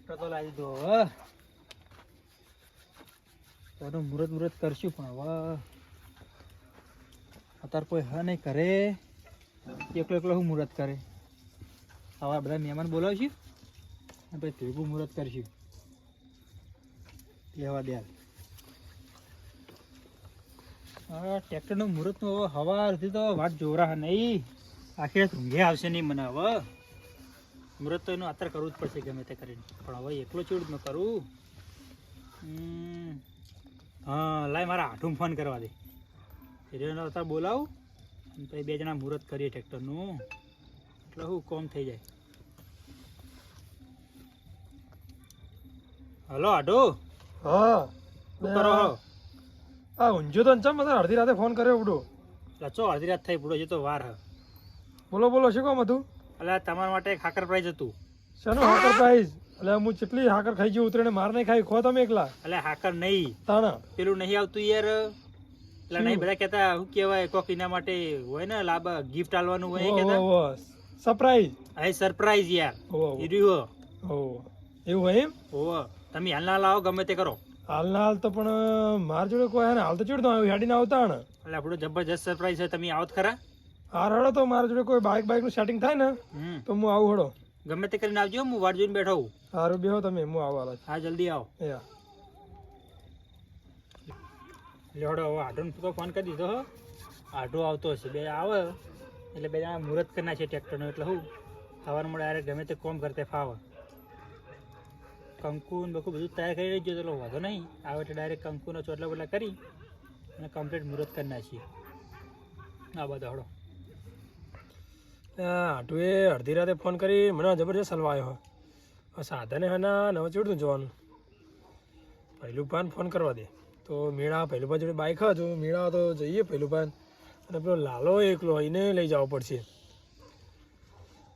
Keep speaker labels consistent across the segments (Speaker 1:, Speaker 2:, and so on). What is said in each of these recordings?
Speaker 1: Tractor તો લાવી દો હવે તો મુહૂર્ત કરશું પણ હવે અત્યારે કોઈ હા નહીં કરે એકલો હું મુહૂર્ત કરે હવે બધા મહેમાન બોલાવશું અને પછી ભેગું મુહૂર્ત કરશું લેવા દે હા ટ્રેક્ટરનું મુહૂર્તનું હવે હવારથી તો વાત જોરા નહીં આખી ઊંઘે આવશે નહીં મને હવે મુહૂર્ત તો એનું અત્યારે કરવું જ પડશે ગમે તે કરીને પણ હવે એકલો ચેવડું ન કરું હા લાય મારા આઠું ફોન કરવા દે રેનો અત્યારે બોલાવું પછી 2 જણા મુહૂર્ત કરીએ ટ્રેક્ટરનું એટલે શું કોમ થઈ જાય. હલો આઢો
Speaker 2: હા
Speaker 1: શું કરો
Speaker 2: આ ઊંઝો તો ચમ મને અડધી રાતે ફોન કર્યો બડો
Speaker 1: લચો અડધી રાત થઈ પૂરો જતો વાર હ
Speaker 2: બોલો શું કામ હતું?
Speaker 1: એટલે તમારા માટે એક હાકર પ્રાઈઝ હતું.
Speaker 2: શાનો હાકર પ્રાઈઝ? એટલે હું જેટલી હાકર ખાઈ ગયો ઉતરીને માર નહીં ખાઈ ખો તમે એકલા?
Speaker 1: એટલે હાકર નહીં
Speaker 2: તાણા
Speaker 1: પેલું નહીં આવતું યાર એટલે નહીં બધા કહેતા શું કહેવાય કોક એના માટે હોય ને લાભ ગિફ્ટ આલવાનું હોય એ કહેતા
Speaker 2: સરપ્રાઈઝ.
Speaker 1: હા સરપ્રાઈઝ યાર એ રહ્યું
Speaker 2: એવું હોય એમ?
Speaker 1: ઓહો તમે હાલ ના લાવો ગમે તે કરો.
Speaker 2: હાલ ના હાલ તો પણ માર જોડે કોઈ હે ને હાલ તો ચેડતો આવ્યું હેડી ના આવતા ને
Speaker 1: એટલે આપણું જબરજસ્ત સરપ્રાઈઝ છે તમે આવો ખરા.
Speaker 2: હાર હડો તો મારા જોડે કોઈ બાઇક નું સેટિંગ થાય ને તો હું આવું હડો
Speaker 1: ગમે તે કરીને આવજો હું વાટ જોઈને બેઠો હું.
Speaker 2: સારું બેહો તમે હું આવવા.
Speaker 1: હા જલ્દી આવો. લેવડો હવે આઢોને તો ફોન કરી દીધો હો આઢો આવતો હશે 2 આવે એટલે 2 જણા મુહૂર્ત કરી નાખીએ ટ્રેક્ટરનું એટલે હું સવારમાં ડાયરેક્ટ ગમે તે કોમ કરતે ફાવે. કંકુ ને બધું તૈયાર કરી રહેજો ચલો વાંધો નહીં આવે એટલે ડાયરેક્ટ કંકુનો ચોટલા બોટલા કરી અને કમ્પ્લીટ મુહૂર્ત કરી નાખીએ. આ બધા હડો
Speaker 2: આટુએ અડધી રાતે ફોન કરી મને જબરજસ્ત હલવા આવ્યો સાધને હના નવ ચેડતું જવાનું પહેલું પાન ફોન કરવા દે તો મેળા પહેલું પાન જોડે બાઇક હતો મેળા તો જઈએ પહેલું પાન અને પેલો લાલો એકલો એને લઈ જવો પડશે.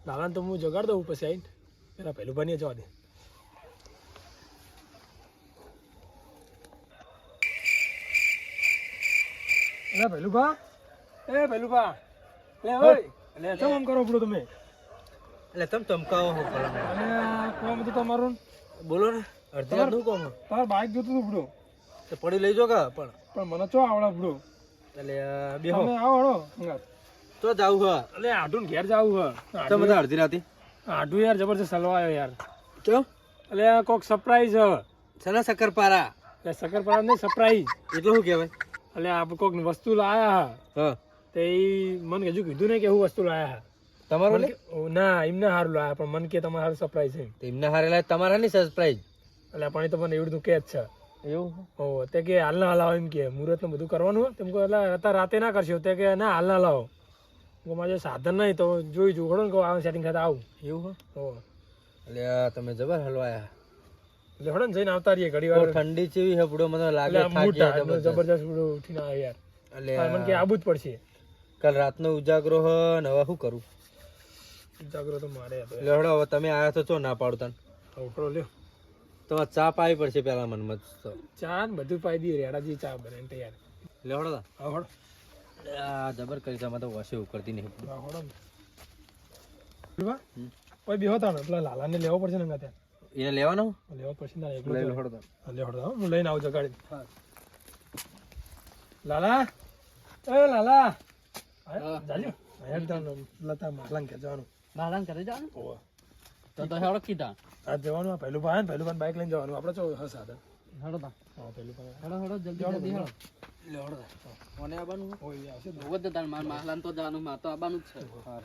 Speaker 2: લાલાને તો હું જગાડ દઉં પછી આવીને પેલા પહેલું પાન જવા દે. પહેલું ભા પહેલું ભા શું કામ કરો પડો તમે?
Speaker 1: એટલે તમે ધમકાવો હો
Speaker 2: કોમ હતું તમારું
Speaker 1: બોલો ને અડધી રાતનું કોમ
Speaker 2: તાર બાઇક જોતું હતું પડો
Speaker 1: તો પડી લઈ જો કા
Speaker 2: પણ મને ચો આવડે પડો
Speaker 1: એટલે બેહો
Speaker 2: તમે આવો હળો
Speaker 1: તો જાવું હ
Speaker 2: એટલે આટું ઘેર જાવું હ
Speaker 1: તમે બધા અડધી રાતે
Speaker 2: આટું યાર જબરજસ્ત હલવા આવ્યો યાર.
Speaker 1: કેમ?
Speaker 2: એટલે કોક સરપ્રાઈઝ હ
Speaker 1: છે ને શક્કરપારા
Speaker 2: એટલે શક્કરપારા નહીં સરપ્રાઈઝ
Speaker 1: એટલે શું કહેવાય
Speaker 2: એટલે આપણે કોક વસ્તુ લાયા
Speaker 1: હા
Speaker 2: તે મને હજુ કીધું નહીં કે હું વસ્તુ લાયા
Speaker 1: તમારું
Speaker 2: ના એમને સારું લાયા પણ મને કે તમારે સારું સરપ્રાઈઝ છે
Speaker 1: એમને હારેલા તમારા ની સરપ્રાઈઝ
Speaker 2: એટલે પણ એ તો મને એવડું કે જ છે
Speaker 1: એવું
Speaker 2: ઓ તે કે હાલ ના હલાવો એમ કે મુહૂર્ત બધું કરવાનું હોય તેમ કહો એટલે અત્યારે રાતે ના કરશો તે કે ના હાલ ના લાવો મારે સાધન નહીં તો જોઈ જવું ખડો ને કહું આવે સેટિંગ થતા આવું
Speaker 1: એવું
Speaker 2: હો
Speaker 1: એટલે તમે જબર હલવાયા
Speaker 2: એટલે હડો ને જઈને આવતા રહીએ ઘડી વાર
Speaker 1: ઠંડી ચેવી હે બડો મને લાગે
Speaker 2: જબરજસ્ત બડો ઉઠીને આવે યાર એટલે મને કે આવું જ પડશે
Speaker 1: કાલ રાતનો ઉજાગરો હ ને હવે શું કરું
Speaker 2: ઉજાગરો તો મારે
Speaker 1: લેવડો હવે તમે આયા તો ચો ના પાડતા
Speaker 2: ઉખડો લ્યો
Speaker 1: તો ચા પાવી પડશે પેલા મનમાં તો
Speaker 2: ચા ને બધું પાઈ દઈએ રેડાજી ચા બને તૈયાર
Speaker 1: લેવડો
Speaker 2: હડો
Speaker 1: આ જબર કરી જમા તો વસે ઉકળતી નહીં
Speaker 2: હડો કોઈ બી હોતા ને પેલા લાલાને લેવો પડશે ને ત્યાં
Speaker 1: એને લેવાનો
Speaker 2: લેવો પડશે ને એકલો
Speaker 1: લઈ લો હડો
Speaker 2: હું લઈને આવું જગાડી લાલા એ લાલા જાજો લતા માલાંગ કે જવાનું
Speaker 1: માલાંગ કરે જવાનું તો હેડો કીધા
Speaker 2: આ જવાનું આ પહેલું પાન બાઇક લઈને જવાનું આપણે ચો હા સાધન
Speaker 1: હેડો તા હા પહેલું પાન હેડો જલ્દી હેડો લે હેડો કોને આવવાનું હોય આવશે તો વદ તાર માર માલાન તો જવાનું માં તો આવવાનું જ છે હા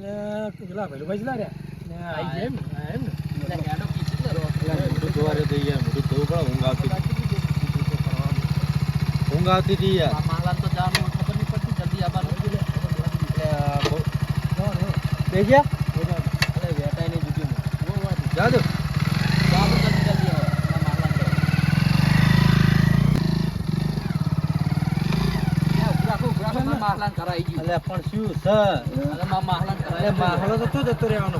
Speaker 2: લે પેલા પહેલું ભાઈ જલા રહ્યા ને આઈ જેમ એમ
Speaker 1: ને હેડો કીધું લે મોટું જોવારે જઈ યાર મોટું જોવું પડે ઊંઘ આવતી હતી યાર માલાન તો જવાનું ખબર નહીં પડતી જલ્દી આવવાનું બે ગયા અરે વેટાઈ નહીં જુદી જા દો જલ્દી આવો માલાન કરાઈ ગયું અલે પણ શું છે અલે માલાન કરાય માહલો તો તું જતો રહેવાનો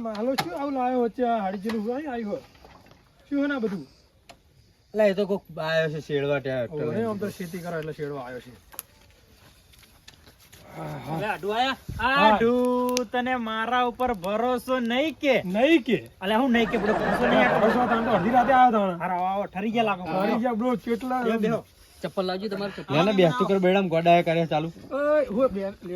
Speaker 2: માહલો શું આવું લાયો વચ્ચે હાડી જેલું આવ્યો શું ના બધું
Speaker 1: એટલે એ તો કોક આવ્યો છે શેડવા
Speaker 2: આમ તો ખેતી કરો એટલે શેડવા આવ્યો છે
Speaker 1: અલે આડું આયા? આડું, તને મારા ઉપર ભરોસો નહીં કે?
Speaker 2: નહીં કે
Speaker 1: અલે હું નહીં કે બડો ભરોસો નહીં આ
Speaker 2: બસો તાણ તો અડધી રાતે આવ્યો તાણ.
Speaker 1: હારો આવો ઠરી ગયા લાગો.
Speaker 2: મારી ગયા બ્રો કેટલા
Speaker 1: બેહો, બેહો.
Speaker 3: ચપ્પલ લાવજો તમારે ચપ્પલ.
Speaker 4: લેને બેસતું કર બેડામ ગોડાએ કરે ચાલુ.
Speaker 2: ઓય હું બે લે.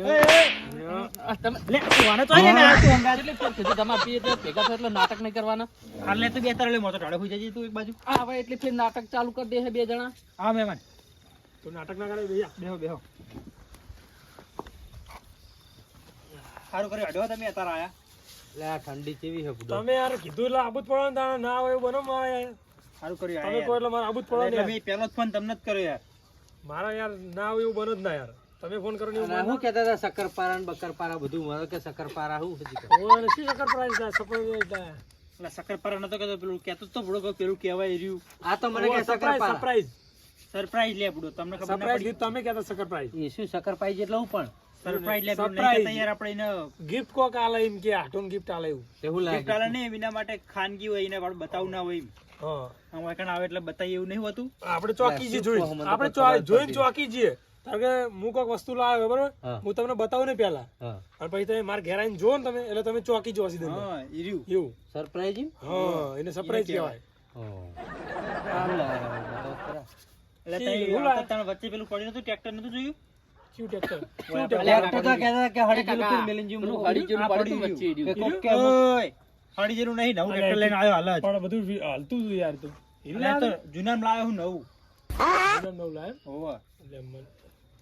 Speaker 3: આ તમે
Speaker 1: લે તું આને તો આય ને આ તું અંગાત.
Speaker 3: કેટલી ફેર કીધું તમારે પીએ તો ભેગા થયો એટલે નાટક નહીં કરવાના.
Speaker 1: હાલ લે તું બે તારે લે મોતો ઢાળે હોઈ જજે તું એક બાજુ.
Speaker 3: આ હવે એટલી ફેર નાટક ચાલુ કરી દે છે બે જણા.
Speaker 1: આ મહેમાન
Speaker 2: તો નાટક ના કરે ભૈયા.
Speaker 1: બેહો બેહો. સારું કર્યું અડવા તમે અત્યારે આયા.
Speaker 4: લે આ ઠંડી કેવી છે બુડો.
Speaker 2: તમે યાર કીધું એટલે આબુ જ પડવાનું તાણ ના હોય એવું બનો મારે યાર.
Speaker 1: સારું કર્યું
Speaker 2: તમે
Speaker 1: આયા
Speaker 2: કહો
Speaker 1: યાર.
Speaker 2: એટલે મારે આબુ જ
Speaker 1: એટલે
Speaker 2: પડવાનું
Speaker 1: મેં પહેલો જ ફોન તમને જ કર્યો યાર.
Speaker 2: મારા યાર ના હોય એવું બનો જ ના યાર. તમે ફોન કરો ને એવું
Speaker 4: અને
Speaker 2: બનો.
Speaker 4: હું કહેતા હતા શક્કરપારા ને બક્કરપારા બધું મારે કે શક્કરપારા હું હજી કરે.
Speaker 2: ઓય ને શી શક્કર પ્રાઈસ થાય સપોઝ થાય.
Speaker 1: એટલે શક્કરપારા નતો કહેતો પેલું કહેતો તો બડો કહો પેલું કહેવાય રહ્યું.
Speaker 4: આ તો મને કે શક્કરપારા.
Speaker 2: સરપ્રાઈઝ
Speaker 1: સરપ્રાઈઝ લે બડો તમને ખબર ના
Speaker 2: સરપ્રાઈઝ
Speaker 1: પડી.
Speaker 2: તમે કહેતા સરપ્રાઈઝ
Speaker 4: એ શું શક્કરપાઈ એટલે હું પણ
Speaker 1: સરપ્રાઈઝ લે પેલું નહીં
Speaker 2: Surprise.
Speaker 1: કહેતા યાર આપણે એને
Speaker 2: ગિફ્ટ કોક આલે એમ કે આટોન ગિફ્ટ આલે એવું.
Speaker 4: એવું
Speaker 1: gift
Speaker 4: લાગે.
Speaker 1: આલે નહીં એના માટે ખાનગી હોય એને વાળું બતાવવું ના હોય એમ.
Speaker 2: હા
Speaker 1: અમારે કણ આવે એટલે બતાવીએ એવું નહીં હોતું.
Speaker 2: આપણે ચોકી જઈએ જોઈ
Speaker 4: શું કહો, મને તો
Speaker 2: આપણે
Speaker 4: ખબર જ
Speaker 2: જોઈને
Speaker 4: પડતી
Speaker 2: ચોકી જઈએ. કારણ કે હું કોઈક વસ્તુ લાવ્યો બરોબર
Speaker 4: હા.
Speaker 2: હું તમને બતાવું ને પહેલા
Speaker 4: હા
Speaker 2: અને પછી તમે મારા ઘેર આવીને જોવો ને તમે એટલે તમે ચોકી જો સીધા
Speaker 1: હા ઈ રહ્યું.
Speaker 2: એવું
Speaker 4: સરપ્રાઈઝ.
Speaker 2: હા એને સરપ્રાઈઝ કહેવાય.
Speaker 1: એટલે
Speaker 2: શી,
Speaker 1: તઈ
Speaker 2: હું લાય?
Speaker 1: આવતા તાણ વચ્ચે પેલું પડ્યું નતું ટ્રેક્ટર નતું જોયું.
Speaker 2: શું ટ્રેક્ટર
Speaker 1: ઓય,
Speaker 2: શું
Speaker 1: પેલા
Speaker 2: ટ્રેક્ટર
Speaker 4: તો કહેતા કે હળી
Speaker 3: કાકા,
Speaker 4: ગયેલું મેલીને જેવું
Speaker 3: પેલું
Speaker 4: મોટું.
Speaker 3: હળી જેવું
Speaker 1: આ
Speaker 3: પડ્યું
Speaker 1: પડી
Speaker 3: વચ્ચે
Speaker 4: કે
Speaker 3: રહ્યું.
Speaker 4: કોક કે
Speaker 1: ઓય હળી જેનું નહીં નવું ટ્રેક્ટર લઈને આવ્યો હાલ જ.
Speaker 2: પણ બધું હાલતું હતું યાર તો
Speaker 1: એટલે આ તો જૂનામાં લાવ્યો હું નવું.
Speaker 2: નવ લાય
Speaker 1: હોવે.
Speaker 2: એટલે મને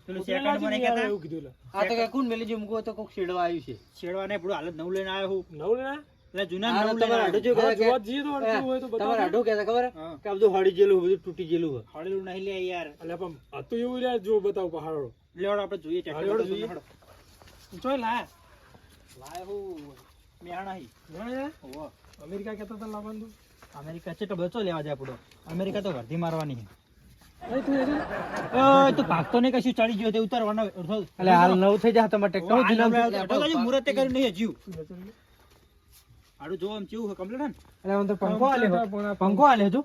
Speaker 1: પેલું
Speaker 2: કોકને
Speaker 1: second મને
Speaker 2: લાગી
Speaker 1: કહેતા
Speaker 2: એવું કીધું લે.
Speaker 4: આ તો કે કોણ મેલી જે મૂકો તો કોક શેડવા આવ્યું છે.
Speaker 1: છેડવા ને પેલું હાલ જ નવું લઈને આવ્યો હું.
Speaker 2: નવ લેના
Speaker 1: એટલે જૂના
Speaker 4: આ
Speaker 1: નવું
Speaker 4: તમારે
Speaker 1: લઈને
Speaker 4: આડું જો
Speaker 1: આવ્યો.
Speaker 2: હા,
Speaker 4: કહેતા કે
Speaker 2: જોવા જઈએ તો અડધું હોય તો બતાવો.
Speaker 4: તમારે આડું કહેતા ખબર હે?
Speaker 1: હા.
Speaker 4: કે આ બધું હળી ગયેલું બધું તૂટી ગયેલું હોય.
Speaker 1: હળેલું નહીં લે યાર.
Speaker 2: એટલે પણ હતું એવું યાર જો બતાવો પહાડો
Speaker 1: લેવડો આપણે જોઈએ tractor
Speaker 2: હાલો,
Speaker 1: બતાવો
Speaker 2: જોઈએ.
Speaker 1: હાલો.
Speaker 2: ચોય લાય
Speaker 1: લાવ્યો હું મેહાણા હી. હોવે.
Speaker 2: અમેરિકા કહેતા હતા લાવવાનું તું.
Speaker 1: અમેરિકા છે તો બચો લેવા જાય આપણો. અમેરિકા તો વર્ધી મારવાની છે.
Speaker 2: અરે તું એ
Speaker 1: ઓય તું ભાગતો નહીં કશું ચડી ગયો તે ઉતારવાનો.
Speaker 4: એટલે હાલ નવું થઈ જાય તમારે ટ્રેક્ટર
Speaker 1: હાલ
Speaker 4: જૂના
Speaker 1: નવરા આવતા. તો હજી મુહૂર્તે કર્યું નહીં હજી.
Speaker 2: તું
Speaker 1: હારું જો આમ કેવું છે complete હે ને?
Speaker 4: એટલે હું તો પંખો આલે પંખો આલે તું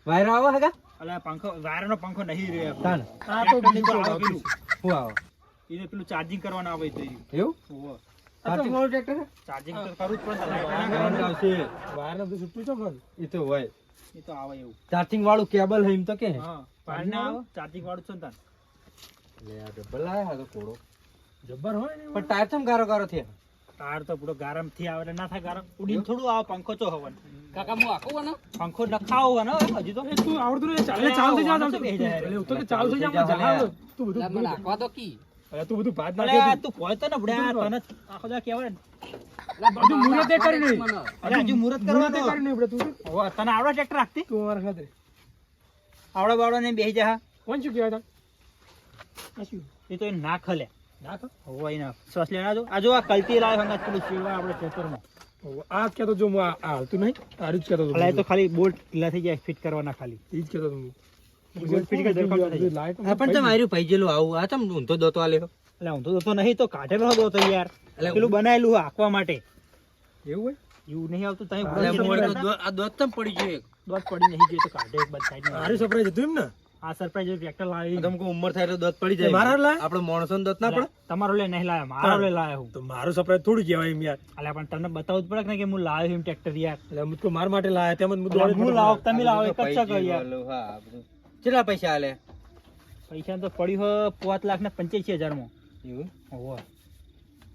Speaker 4: વાયરો આવે હે કા
Speaker 1: અલા પંખો વાયરનો પંખો નહીં રહ્યો આપણે.
Speaker 4: તાન
Speaker 2: આ તો
Speaker 1: Tractor ની
Speaker 2: બીજું
Speaker 1: ઉપર આવે પેલું.
Speaker 4: હું આવો
Speaker 1: એને પેલું ચાર્જિંગ કરવાનું આવે તો
Speaker 4: એવું
Speaker 1: હોવે.
Speaker 4: ચાર્જિંગ વાળું ટ્રેક્ટર હે?
Speaker 1: ચાર્જિંગ તો કરવું જ પડે ને. light ના
Speaker 4: કરંટ
Speaker 1: કરવાનું.
Speaker 4: આવશે
Speaker 2: વાયરને બધું છૂટું છો પણ
Speaker 4: એ તો હોય
Speaker 1: એ તો આવે એવું.
Speaker 4: ચાર્જિંગ વાળું કેબલ હે એમ તો કે
Speaker 1: હા વાયર ના આવે ચાર્જિંગ વાળું છે ને તાન.
Speaker 4: લે આ ડબલ આયા તો કોડો
Speaker 2: જબ્બર હોય ને
Speaker 4: પણ ટાયર ચમ ગારો ગારો થયા
Speaker 1: તાર તો પૂરો ગરમ થી આવે એટલે ના થાય ગરમ. ઉડીને થોડું આવે પંખો ચો હવન.
Speaker 3: કાકા હું આખું ને
Speaker 1: પંખો નખાવો ને હજી તો.
Speaker 2: એ તું આવડતું નહીં ચાલે ચાલ થઈ જા
Speaker 1: વાંધો શું કહી જાય?
Speaker 2: એટલે હું તો કે ચાલ થઈ જા મને જણાવ તું બધું
Speaker 3: લા, મને નાખવા તો કી
Speaker 2: અરે તું બધું ભાત
Speaker 1: અલે
Speaker 2: નાખે
Speaker 1: તું કોઈ તો ને બુડા તને આખો દા કહેવાય ને.
Speaker 3: લા,
Speaker 2: બધું મુહૂર્તે કરી નહીં.
Speaker 3: મને.
Speaker 1: અલે હજુ મુહૂર્ત
Speaker 2: તું
Speaker 1: કરવાનું.
Speaker 2: કરી નહીં આપણે તું
Speaker 1: હોવે, તને આવડે ટ્રેક્ટર રાખતી?
Speaker 2: તું અમારા ખાતે
Speaker 1: આવડે બાવડે ને બેહી જા.
Speaker 2: કોણ શું કહેવાય તા આ શું
Speaker 1: એ તો એને ના ખલે.
Speaker 2: નાખ
Speaker 1: હોવે એના શ્વાસ લેના જો. આ જો આ કલતી લાવે હંગાત પેલું શીરવા આપણે ખેતરમાં.
Speaker 2: આ જ કહેતો જો હું આ હાલતું નહીં તારું જ કહેતો હતો
Speaker 1: અલા એ તો ખાલી બોલ્ટ ઢીલા થઈ જાય ફિટ કરવાના ખાલી.
Speaker 2: એ જ કહેતો હતો હું
Speaker 1: બોલ્ટ ફિટ કરી દરખાસ્ત થઈ જાય.
Speaker 2: લાઈટ
Speaker 4: હા પણ તમે આર્યું પૈજેલું આવું આ ચમ ઊંધો દોતો આલે
Speaker 1: એટલે હું તો નહીં તો કાઢેલો હતો તો યાર.
Speaker 4: એટલે
Speaker 1: પેલું બનાયેલું હોય આંકવા માટે.
Speaker 2: એવું હોય
Speaker 1: એવું નહીં આવતું તઈ
Speaker 4: અલે મોડો આ દોત ચમ પડી ગયો એક
Speaker 1: દોત પડી નહીં જોઈએ તો કાઢે એક બાદ સાઈડ
Speaker 2: મારી સરપ્રાઈઝ હતું એમ ને
Speaker 1: આ સરપ્રાઈઝ ટ્રેક્ટર લાવી.
Speaker 4: તમને કોઈ ઉંમર થાય તો દોત પડી જાય
Speaker 2: મારા લાય?
Speaker 4: આપણે માણસો ને દોત ના પડે
Speaker 1: તમારો લે નહીં લાવ્યા મારો લે લાવ્યો હું.
Speaker 2: તો મારું સરપ્રાઈઝ થોડું કહેવાય એમ યાર
Speaker 1: અલ્યા પણ તમને બતાવવું જ પડે કે હું લાવ્યો એમ ટ્રેક્ટર યાર.
Speaker 2: એટલે મુજકો માર માટે લાયા તેમ જ
Speaker 1: અલ્યા હું લાવો કે તમે લાવો એક જ છે કે યાર.
Speaker 4: હા આ બધું. કેટલા પૈસા આલે
Speaker 1: પૈસા તો પડ્યું હે 5,85,000 માં.
Speaker 4: એવું
Speaker 1: હોવે.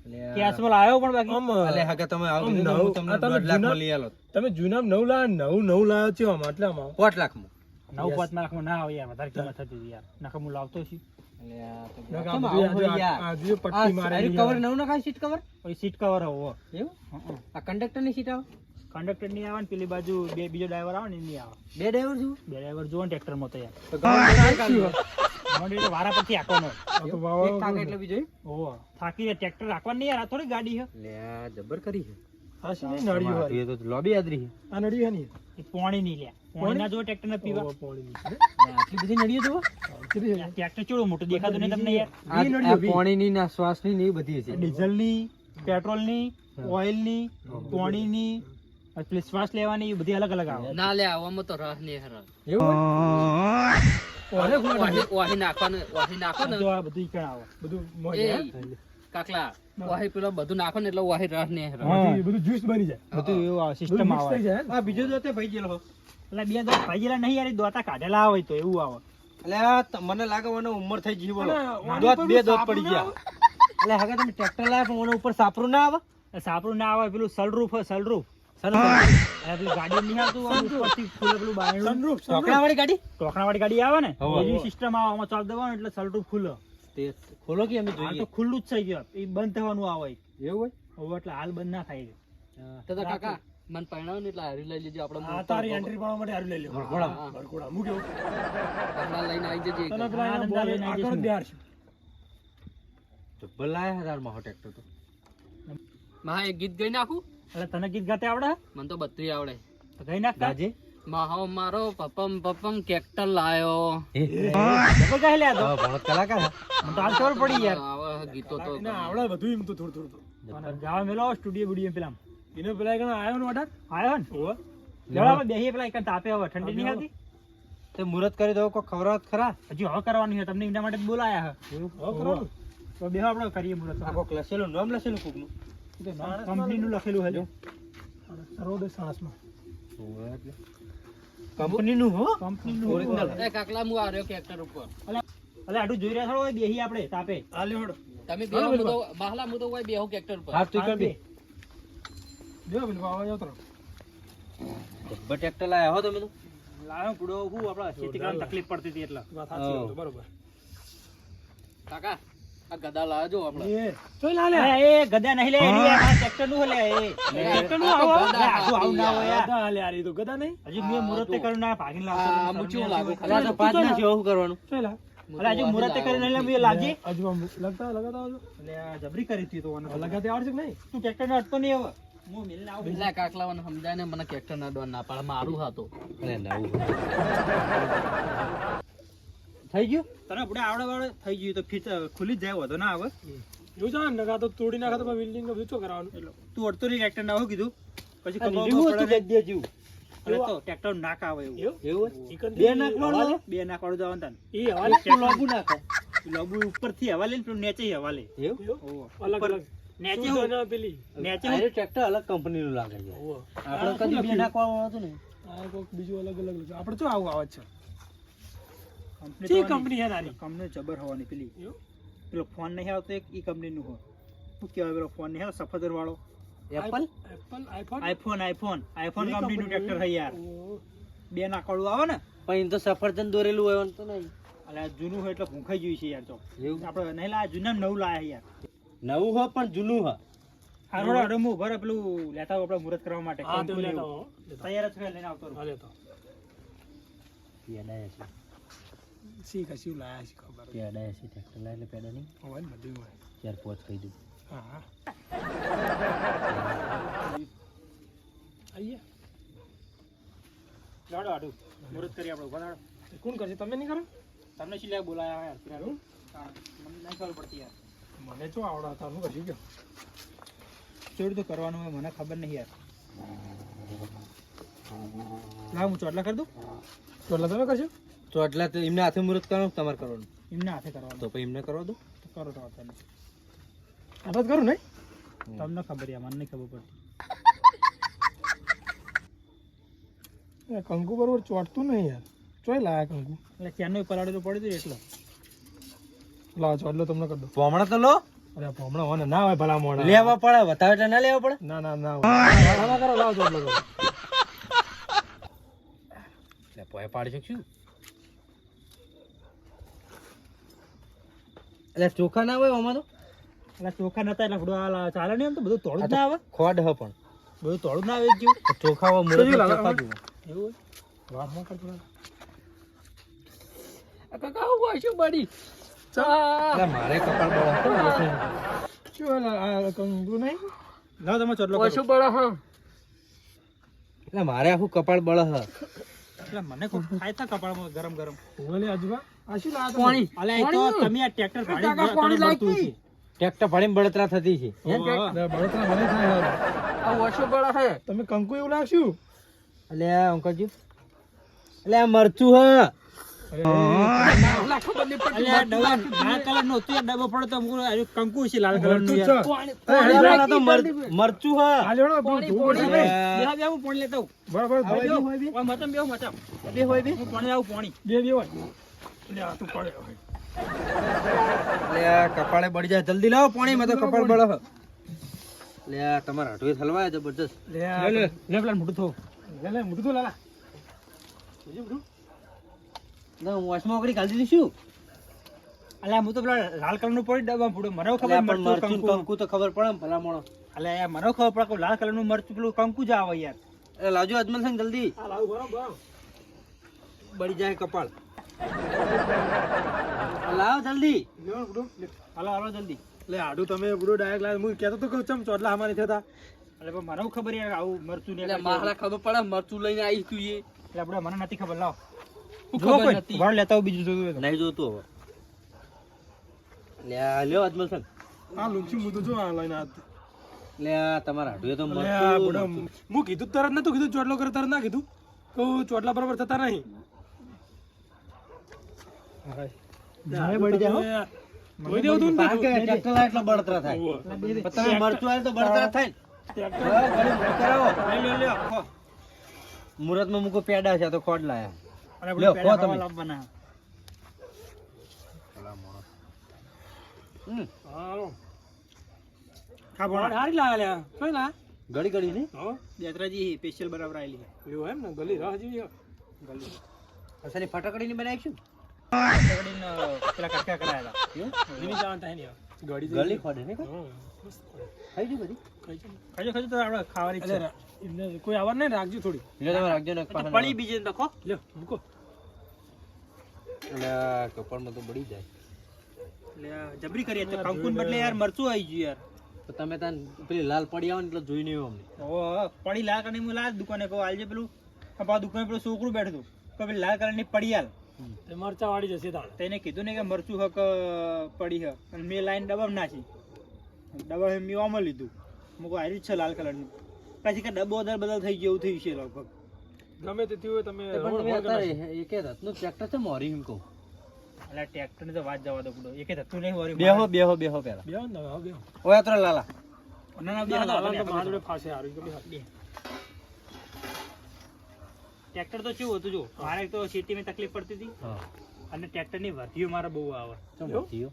Speaker 4: એટલે
Speaker 1: કેશ માં લાવ્યો પણ બાકી
Speaker 2: આમ
Speaker 4: અલે હા તમે આવું
Speaker 2: આમ
Speaker 4: કીધું તો હું
Speaker 2: નવું-
Speaker 4: તમને
Speaker 2: આ તમે
Speaker 4: 1,00,000 માં
Speaker 2: જૂના-
Speaker 4: લઈ આલો
Speaker 2: તમે જૂના નવ લાયા છે આમ એટલે આમ
Speaker 4: 5 લાખમાં
Speaker 1: 9-5 લાખમાં ના આવે યાર વધારે કિંમત થતી હતી યાર. નકર હું લાવતો છું.
Speaker 4: એટલે આ તો
Speaker 2: આ
Speaker 4: કેમ
Speaker 2: બધું
Speaker 4: આવું હોય
Speaker 2: આ-
Speaker 4: યાર?
Speaker 2: આ જોઈએ પટ્ટી મારેલી
Speaker 4: કવર
Speaker 2: યાર.
Speaker 4: નવું નખાય સીટ કવર
Speaker 1: પછી સીટ કવર હોવો.
Speaker 4: એવું
Speaker 1: હં.
Speaker 4: આ કંડક્ટર ની સીટ આવે
Speaker 1: કંડક્ટર ની આવે ને પેલી બાજુ બીજો ડ્રાઈવર આવે ને એની આવે.
Speaker 4: બે ડ્રાઈવર છું
Speaker 1: બે ડ્રાઈવર જુઓ ને ટ્રેક્ટર માં તો યાર.
Speaker 4: તો ગવર્મેન્ટ કાઢી
Speaker 1: મોડી તો વારા પરથી આંકવાનો.
Speaker 2: આ તો વાવા
Speaker 4: એક કાકા એટલે બીજો
Speaker 1: હોવો. થાકી જાય ટ્રેક્ટર રાખવાનું નહીં યાર. આ થોડી ગાડી છે.
Speaker 4: લે આ જબર કરી છે
Speaker 2: આ શું નહીં નળિયું વાળી?
Speaker 4: એ તો લોબી આદરી છે
Speaker 2: આ નળિયું હે ની?
Speaker 1: એ પોણી નહીં લે. પોણી ના જો ટ્રેક્ટર ને પીવા.
Speaker 2: ઓહો, પોણીની.
Speaker 4: આટલી બધી નડીઓ જુઓ
Speaker 2: કેટલી છે?
Speaker 1: ટ્રેક્ટર ચેવડું મોટું દેખાતું નહીં તમને યાર.
Speaker 4: આ પાણીની ના શ્વાસની ને એ બધી છે
Speaker 1: ડીઝલ ની, પેટ્રોલ ની, ઓઇલ ની, પોણી ની, પેલી શ્વાસ લેવાની એ બધી અલગ અલગ આવે.
Speaker 3: ના લે આવવામાં તો રસ નહીં હરસ.
Speaker 4: એવું
Speaker 2: ઓરે ફૂલ
Speaker 3: વાહી નાખવાનું વાહી નાખો ને
Speaker 1: જો આ બધું ઈકણ આવે.
Speaker 2: બધું મોજ
Speaker 3: એ
Speaker 2: હે?
Speaker 3: કાકલા વાહી પેલો બધું નાખો ને એટલે વાહી રસ ને હેરો
Speaker 1: હા.
Speaker 2: બધું જ્યુસ બની જાય
Speaker 1: બધું એવું આવે
Speaker 2: બધું
Speaker 1: સિસ્ટમ
Speaker 2: mix
Speaker 1: આવે
Speaker 2: થઈ જાય ને?
Speaker 1: આ બીજો દોતે ભાઈ ગયેલો હો. એટલે બે દોત ભાઈ ગયેલા નહીં યાર ઈ દોતા કાઢેલા હોય તો એવું આવે
Speaker 4: એટલે આ મને લાગે મને ઉંમર થઈ ગઈ બોલો
Speaker 2: અને ઓની
Speaker 4: દોત
Speaker 2: ઉપર
Speaker 4: બે
Speaker 2: પેલું
Speaker 4: દોત
Speaker 2: સાપરું
Speaker 4: પડી
Speaker 2: ના
Speaker 4: ગયા એટલે હવે તમે ટ્રેક્ટર લાવ્યા પણ ઓના ઉપર સાપરું ના આવે
Speaker 1: એ સાપરું ના આવે પેલું સલરૂફ હોય સલરૂફ પેલું ગાડી નહીં આવતું આમ ઉપરથી ખુલે પેલું બારણું.
Speaker 2: સનરૂફ
Speaker 4: ઢોકળાવાળી ગાડી
Speaker 1: ટોકણાવાળી ગાડી આવે ને
Speaker 4: હવે.
Speaker 1: એવી સિસ્ટમ આવે આમાં ચાપ દેવાનું એટલે સલરૂફ ખુલે
Speaker 4: તે ખોલો કે અમે
Speaker 1: આ
Speaker 4: જોઈએ
Speaker 1: તો ખુલ્લું જ થઈ ગયું એ બંધ થવાનું આવે
Speaker 4: એવું
Speaker 1: હવે એટલે હાલ બંધ ના થાય
Speaker 3: તો કાકા મન પરણાવ ને એટલે હારી લઈ લેજો આપણે
Speaker 2: આ તારી એન્ટ્રી પાડવા માટે હારું લઈ લ્યો
Speaker 4: વરઘોડા.
Speaker 2: વરઘોડા. હું કેવું?
Speaker 3: કાકલા લઈને આવી જજે
Speaker 2: તને પેલા
Speaker 1: હા,
Speaker 2: એના
Speaker 1: નંદા
Speaker 2: બોલે
Speaker 1: લઈને આવી
Speaker 2: આગળ જ
Speaker 1: જઈશું.
Speaker 2: બેહાડશું.
Speaker 4: જબ્બર લાયા હજારમાં હો ટ્રેક્ટર તો
Speaker 3: મહા એક ગીત ગઈ નાખું
Speaker 1: એટલે તને ગીત ગાતે આવડે
Speaker 3: મને તો બધું આવડે
Speaker 1: તો ગઈ નાખ
Speaker 4: ગાજે
Speaker 3: માહો મારો પપમ પપમ કેક્ટર લાયો
Speaker 1: જબર ગાઈ લે આ તો.
Speaker 4: ભણત કલાકાર હે.
Speaker 1: મને તો હાલ ખબર પડી યાર
Speaker 3: આવા ગીતો તો
Speaker 2: એને આવડે બધું એમ તો થોડું થોડું
Speaker 1: અને જવા મેલો સ્ટુડિયો બુડિયો પેલા
Speaker 2: એને પેલા એકનો આયો ને ઓર્ડર
Speaker 1: આવ્યો ને
Speaker 2: ઓહો
Speaker 1: ચાલો આપણે બેહીએ પેલા એક તાપે હવે ઠંડી નહીં આવતી
Speaker 4: તે મુહૂર્ત કરી દો કોઈ ખવડાવત ખરા
Speaker 1: હજી હવે કરવાની છે તમને એના માટે જ બોલાયા હે
Speaker 2: હવે કરવાનું.
Speaker 1: તો બેહો આપણે કરીએ મુરત
Speaker 4: આ કોક લખેલું નામ લખેલું કોકનું
Speaker 1: કંપનીનું લખેલું હે જો
Speaker 2: સરોદય સાણસમાં.
Speaker 4: કંપનીનું હો
Speaker 1: કંપનીનું
Speaker 4: Original.
Speaker 3: એ કાકલા હું આવ્યો કેક્ટર ઉપર
Speaker 1: અલે આટલું જોઈ રહ્યા થોડો બેહી આપણે તાપે
Speaker 2: આ લ્યો હેડો.
Speaker 3: તમે બેહો હું તો બાહલા હું તો કોઈ બેહો કેક્ટર ઉપર
Speaker 4: હાથ તું કર બે
Speaker 2: બેહો પેલું આવા જાવ તરફ.
Speaker 4: જબ્બર ટ્રેક્ટર લાયા હો તમે તો
Speaker 1: લાયો પૂડો હું આપણા ખેતી કરવાની તકલીફ પડતી હતી એટલે
Speaker 2: વાત સાચી વાત, બરોબર.
Speaker 3: કાકા આ ગદા લાવજો આપણે
Speaker 2: એ ચોઈ લા લે.
Speaker 1: અરે એ ગધા નહીં લે એની આ ટ્રેક્ટર નું લે એ ટ્રેક્ટર નું આવો
Speaker 3: ગધા.
Speaker 1: આવું આવું ના હોય યાર.
Speaker 2: ગધા લે યાર, એ તો ગધા નહીં.
Speaker 1: હજી મેં મુરતે કર્યું ના ભાગીને
Speaker 3: આ
Speaker 1: લાવતો
Speaker 3: મુચું લાગુ
Speaker 4: અલા તો પાંચ ના છે શું કરવાનું
Speaker 2: ચોઈ લા.
Speaker 1: અલે હજી મુરતે કરીને એટલે મેં લાગી
Speaker 2: હજુ આમ લગાતા આવજો.
Speaker 1: એટલે આ જબરી કરી હતી તો આને.
Speaker 2: લગાતે આવડશે કે નહીં?
Speaker 1: તું ટ્રેક્ટર નો અટકો નહીં હવે હું મિલને આવું
Speaker 3: એટલે કાકલાવાને સમજાય ને મને કેક્ટર ના ડોન ના પાડે મારું હતો
Speaker 4: અરે નવું થઈ ગયું
Speaker 1: તને આપણે આવડે વાળે થઈ ગયું તો ફીટ ખુલી જ જાય વધુ ના આવે
Speaker 2: એવું છે ને, નકા તો તોડી નાખે તો બિલ્ડિંગ નું શું કરવાનું?
Speaker 1: તું અડતો નહીં ટ્રેક્ટર ના આવું કીધું પછી
Speaker 4: આ
Speaker 1: ખબર
Speaker 4: લીલું
Speaker 1: પડે
Speaker 4: હતું જગ્યા જેવું
Speaker 1: અરે તો ટ્રેક્ટર નાક આવે એવું
Speaker 2: એવું?
Speaker 4: એવું
Speaker 2: ચિકન
Speaker 4: બે નાખવાનું
Speaker 2: હવા લે?
Speaker 1: બે નાક વાળું જવાનું તને
Speaker 2: એ હવા લે?
Speaker 4: તું લાગુ નાખે
Speaker 1: લોબુ ઉપરથી હવા લે ને પેલું નીચે હવા લે
Speaker 4: એવું
Speaker 1: ઓહો.
Speaker 2: અલગ
Speaker 1: ઉપર
Speaker 2: અલગ.
Speaker 1: નીચે
Speaker 2: શુદ્ધ
Speaker 1: હું
Speaker 2: અને પેલી.
Speaker 1: નીચે
Speaker 4: આ
Speaker 1: હું
Speaker 4: ટ્રેક્ટર અલગ કંપનીનું લાગે છે
Speaker 2: ઓહો.
Speaker 4: આપણે કદી બે નાખવાનું હતું ને
Speaker 2: આ કોઈક બીજું અલગ અલગ છે. આપણે શું આવું આવે છે?
Speaker 1: કંપની
Speaker 2: શી
Speaker 1: તો
Speaker 2: કંપની છે તારી?
Speaker 1: કંપની જબર હોવાની પેલી
Speaker 2: એવું?
Speaker 1: પેલો ફોન નહીં આવતો એક ઈ કંપનીનું હોય શું કહેવાય પેલો ફોન નહીં આવતો સફેદર વાળો
Speaker 4: એપલ
Speaker 2: એપલ, આઈફોન?
Speaker 1: આઈફોન કંપનીનું ટ્રેક્ટર છે યાર
Speaker 2: ઓહો.
Speaker 1: બે નાકવાળું આવે ને
Speaker 4: પણ એમ તો સફરજન દોરેલું હોય એમ તો નહીં
Speaker 1: અલે આ જૂનું હોય એટલે ભૂંખાઈ ગયું છે યાર તો
Speaker 4: એવું
Speaker 1: આપણે નહીં લાયા જૂના નવું લાયા યાર
Speaker 4: નવું હોય પણ જૂનું હોય
Speaker 1: હારોડો અડમું ભરે પેલું લેતા આવો આપણે મુહૂર્ત કરવા માટે
Speaker 2: હા, તે
Speaker 1: કંકુ ને
Speaker 2: લેતા
Speaker 1: એવું.
Speaker 2: આવો. લેતા
Speaker 1: તૈયાર જ છે લઈને આવતો રહું.
Speaker 2: આવો. હા, લેતા આવો.
Speaker 4: પેડા છે
Speaker 2: શી કશું લાયા છે ખબર નહીં.
Speaker 4: પેડા છે ટ્રેક્ટર લાય એટલે પેડા નહીં
Speaker 2: હોય ને બધું હોય.
Speaker 4: ચાર પાંચ કહી દઉં
Speaker 2: હા, હા. આઈએ.
Speaker 1: લાડો આડું મુહૂર્ત કરી આપણે ઉભા થાડો.
Speaker 2: તે કોણ કરશે? તમે નહીં કરો?
Speaker 1: તમને શી લાગે બોલાયા યાર પેલા હા, મને નહીં ખબર પડતી યાર
Speaker 2: મને શું આવડે હતા? હું કશી ગયો.
Speaker 1: કેવી રીતે કરવાનું હોય મને ખબર નહીં યાર લાવ હું ચોટલા કરી દઉં
Speaker 2: તો એટલે તમે કરશો?
Speaker 4: તો એટલે તો એમને હાથે મુહૂર્ત કરવાનું કે તમારે કરવાનું
Speaker 1: એમના હાથે કરવાનું
Speaker 4: તો પછી એમને કરવા દો
Speaker 1: તો કરો તો વાંધો નહીં.
Speaker 2: આપણે જ કરું નહીં?
Speaker 1: તમને ખબર યાર મને નહીં ખબર પડતી
Speaker 2: એ કંકુ બરોબર ચોટતું નહીં યાર. ચોય લાયા કંકુ?
Speaker 1: એટલે ક્યાંનો પલાડેલું પડ્યું હતું એટલો
Speaker 2: લાવો ચોટલો તમને કરી દો.
Speaker 4: ભમણા તો લો
Speaker 2: અરે ભમણા હોય ને ના હોય ભલા મોણા.
Speaker 4: લેવા પડે વધારે એટલે ના લેવા પડે
Speaker 2: ના ના ના હોય. આમાં કરો, લાવો ચોટલો કરો.
Speaker 4: એટલે પોય પાડી શકશું એટલે ચોખા ના હોય આમાં તો
Speaker 1: એટલે ચોખા નતા એટલે થોડું આ ચાલે નહીં એમ તો બધું તોડું જ ના આવે
Speaker 4: ખોડ હ પણ
Speaker 1: બધું તોડું ના આવે એક જેવું
Speaker 4: ચોખા હોય મુહૂર્ત
Speaker 2: કેવી લાગે?
Speaker 4: ચોખા જુઓ
Speaker 1: એવું
Speaker 2: વાહમાં કરતો લાગે.
Speaker 3: કાકા હું હોય શું બડી
Speaker 4: એટલે મારે કપાળ બળે
Speaker 2: શું એટલે આ કંકુ નહીં?
Speaker 1: લાવ તમે ચોટલો
Speaker 3: હોય
Speaker 1: કરો.
Speaker 3: શું બડા હા
Speaker 4: એટલે મારે આખું કપાળ બળે હ
Speaker 1: એટલે મને કોઈ થાય તા કપાળમાં ગરમ ગરમ
Speaker 2: ઓલે આજુબા આ શું લાયા તમે?
Speaker 3: પાણી
Speaker 1: અલે એ તો તમે આ ટ્રેક્ટર
Speaker 3: કાકા,
Speaker 1: ભાડી
Speaker 3: પાણી
Speaker 1: બળતું છે
Speaker 4: ટ્રેક્ટર ભાડીને બળતરા થતી છે
Speaker 1: ઓહો.
Speaker 2: લે, બળતરા મને થાય યાર.
Speaker 3: આ હોય શું બડા હે
Speaker 2: તમે કંકુ એવું લાગશું?
Speaker 4: એટલે આ અંકલજી એટલે આ મરચું હ
Speaker 1: અલ્યા ડબ્બા લાલ કલરનો હતો, યાર ડબ્બો પડ્યો તો અમુક આ કંકુ છે લાલ કલરનું યાર.
Speaker 4: આ તો મરચું હા
Speaker 2: આ લેવડો બહુ ધૂળ છે.
Speaker 1: બેહો, બેહો, હું પાણી લેતો આવું.
Speaker 2: બરાબર
Speaker 1: ઓય, મચમ બેહો, મચમ. હું પાણી લાવું, પાણી.
Speaker 2: બે હોય લે આ તું પડે હોય.
Speaker 4: લે આ કપાળે બળી જાય જલ્દી લાવો પાણી માં તો કપાળ બળે છે. લે આ તમારા હાથે હલવાય જબરજસ્ત.
Speaker 2: લે
Speaker 1: લે પેલા મોટું થો.
Speaker 2: લે મોટું તો લાલા
Speaker 4: ના હું વાસમાં ઓગળી ગાલી દીધું શું?
Speaker 1: અલ્યા હું તો પેલા લાલ કલરનું પડી ડબ્બા પડ્યો, મને
Speaker 4: લે
Speaker 1: ખબર
Speaker 4: આ પણ
Speaker 1: મરચું
Speaker 4: મરચું
Speaker 1: કંકુ.
Speaker 4: કંકુ તો ખબર પડે ને ભલા મોણો.
Speaker 1: અલ્યા યાર મને ખબર પડે કે લાલ કલરનું મરચું પેલું કંકુ જ આવે યાર.
Speaker 4: એ લાવજો અજમલ સિંહ જલ્દી
Speaker 2: આ લાવું બરાબર
Speaker 4: બળી જાય કપાળ. લાવ જલ્દી.
Speaker 1: હાલો હાલો જલ્દી.
Speaker 2: લે આડું તમે બુડો ડાયરેક્ટ લાવ હું કહેતો તો કે ચમ ચોટલા અમારી થતા
Speaker 1: અલે પણ મને ખબર યાર આવું મરચું ને
Speaker 3: એટલે મારા ખબર પડે મરચું લઈને આવી તું એ
Speaker 1: એટલે આપણે મને નથી ખબર, લાવ
Speaker 3: શું
Speaker 1: જો
Speaker 3: ખબર
Speaker 1: કોઈ
Speaker 3: નથી.
Speaker 1: વાળ લેતા હોય બીજું જોતું હોય તો.
Speaker 4: નહીં જોતું હવે. લે આ લ્યો અજમલ સિંહ.
Speaker 2: આ લુંચી મું તો જો આ લઈને આ
Speaker 4: લે આ તમારા હાથે તો
Speaker 2: લે આ બુડો
Speaker 4: મરચું.
Speaker 2: હું કીધું તરત નતું કીધું ચોટલો કરે તરત ના કીધું કહું ચોટલા બરાબર થતા નહીં
Speaker 1: બળી જાય હો.
Speaker 2: કોઈ દેવું તું
Speaker 4: કારણ કે ટ્રેક્ટર લાય એટલે બળતરા થાય. પણ તમે મરચું આવે તો બળતરા થાય ને. હા, ઘણી ભૂલ કરાવો.
Speaker 1: લ્યો ખો.
Speaker 4: મુહૂર્તમાં મૂકો પેડા છે આ તો ખોડ લાયા.
Speaker 1: અને
Speaker 4: લ્યો,
Speaker 1: આપણે
Speaker 4: ખો
Speaker 1: પેલા
Speaker 4: તમે.
Speaker 1: ખાવા લાવવાના.
Speaker 4: હમ.
Speaker 1: ખા ભણા.
Speaker 2: હારી લાવ્યા લ્યા કઈ ના
Speaker 4: ઘડી ઘડી ને
Speaker 2: હો
Speaker 1: બેતરાજી સ્પેશિયલ બરાબર આયેલી છે.
Speaker 2: એવું એમ ને ગલી રાહ જેવી
Speaker 4: અસલી ફટાકડી ની બનાવીશું.
Speaker 1: પકડીને પેલા કટકા કરાયા હતા.
Speaker 2: એની જાણ થાય ને ગાડી
Speaker 4: ગળી ખોડે ને
Speaker 2: હા
Speaker 4: ખાઈ ગયું બધી.
Speaker 1: ખાજો ખાજો તો આપણે ખાવાની છે.
Speaker 2: એમને કોઈ આવર નહીં રાખજો થોડી
Speaker 4: લ્યો તમે રાખજો ને એક
Speaker 1: તો
Speaker 4: પાછળ.
Speaker 1: પડી બીજે નખો.
Speaker 2: લ્યો મૂકો
Speaker 4: એટલે આ કપાળમાં તો બળી જાય.
Speaker 1: એટલે આ જબરી કરી તો કંકુન બદલે યાર મરચું આવી ગયું યાર.
Speaker 4: તો તમે ત્યાં પેલી લાલ પડી આવે ને એટલે જોઈ નહીં અમને.
Speaker 1: ઓ પડી લાલ કલરની હું લાલ દુકાને કહું આલજે પેલું આ દુકાને પેલું છોકરું બેઠું હતું તો પેલી લાલ કલરની પડી આલ.
Speaker 2: તે મરચા વાળી જશે તાળ
Speaker 1: તેને કીધું ને કે મરચું હક પડી હ અને મેં લાઈન ડબ્બા નાખી ડબ્બા મેં આમાં લીધું મૂકો આવી જ છે લાલ કલરનું પછી કે ડબ્બો અદલ બદલ થઈ ગયો એવું થયું છે લગભગ.
Speaker 2: ગમે તે થયું હોય તમે
Speaker 4: પણ તમે અત્યારે એક રથનું ટ્રેક્ટર છે મોરી એમ કહું.
Speaker 1: એટલે ટ્રેક્ટરની તો વાત જવા દો પડો એકે થતું નહીં વળી
Speaker 4: બેહો બેહો બેહો પેલા.
Speaker 2: બેહો ને હવે બેહો
Speaker 4: ઓય અત્ર લાલા.
Speaker 1: ના ના બે
Speaker 2: તો મારે ફાસે હારું ગમે
Speaker 1: ટ્રેક્ટર તો કેવું હતું જો મારે તો ખેતીમાં તકલીફ પડતી હતી
Speaker 4: હા.
Speaker 1: અને ટ્રેક્ટરની વધીઓ મારે બહુ આવે.
Speaker 4: ચમ થયો?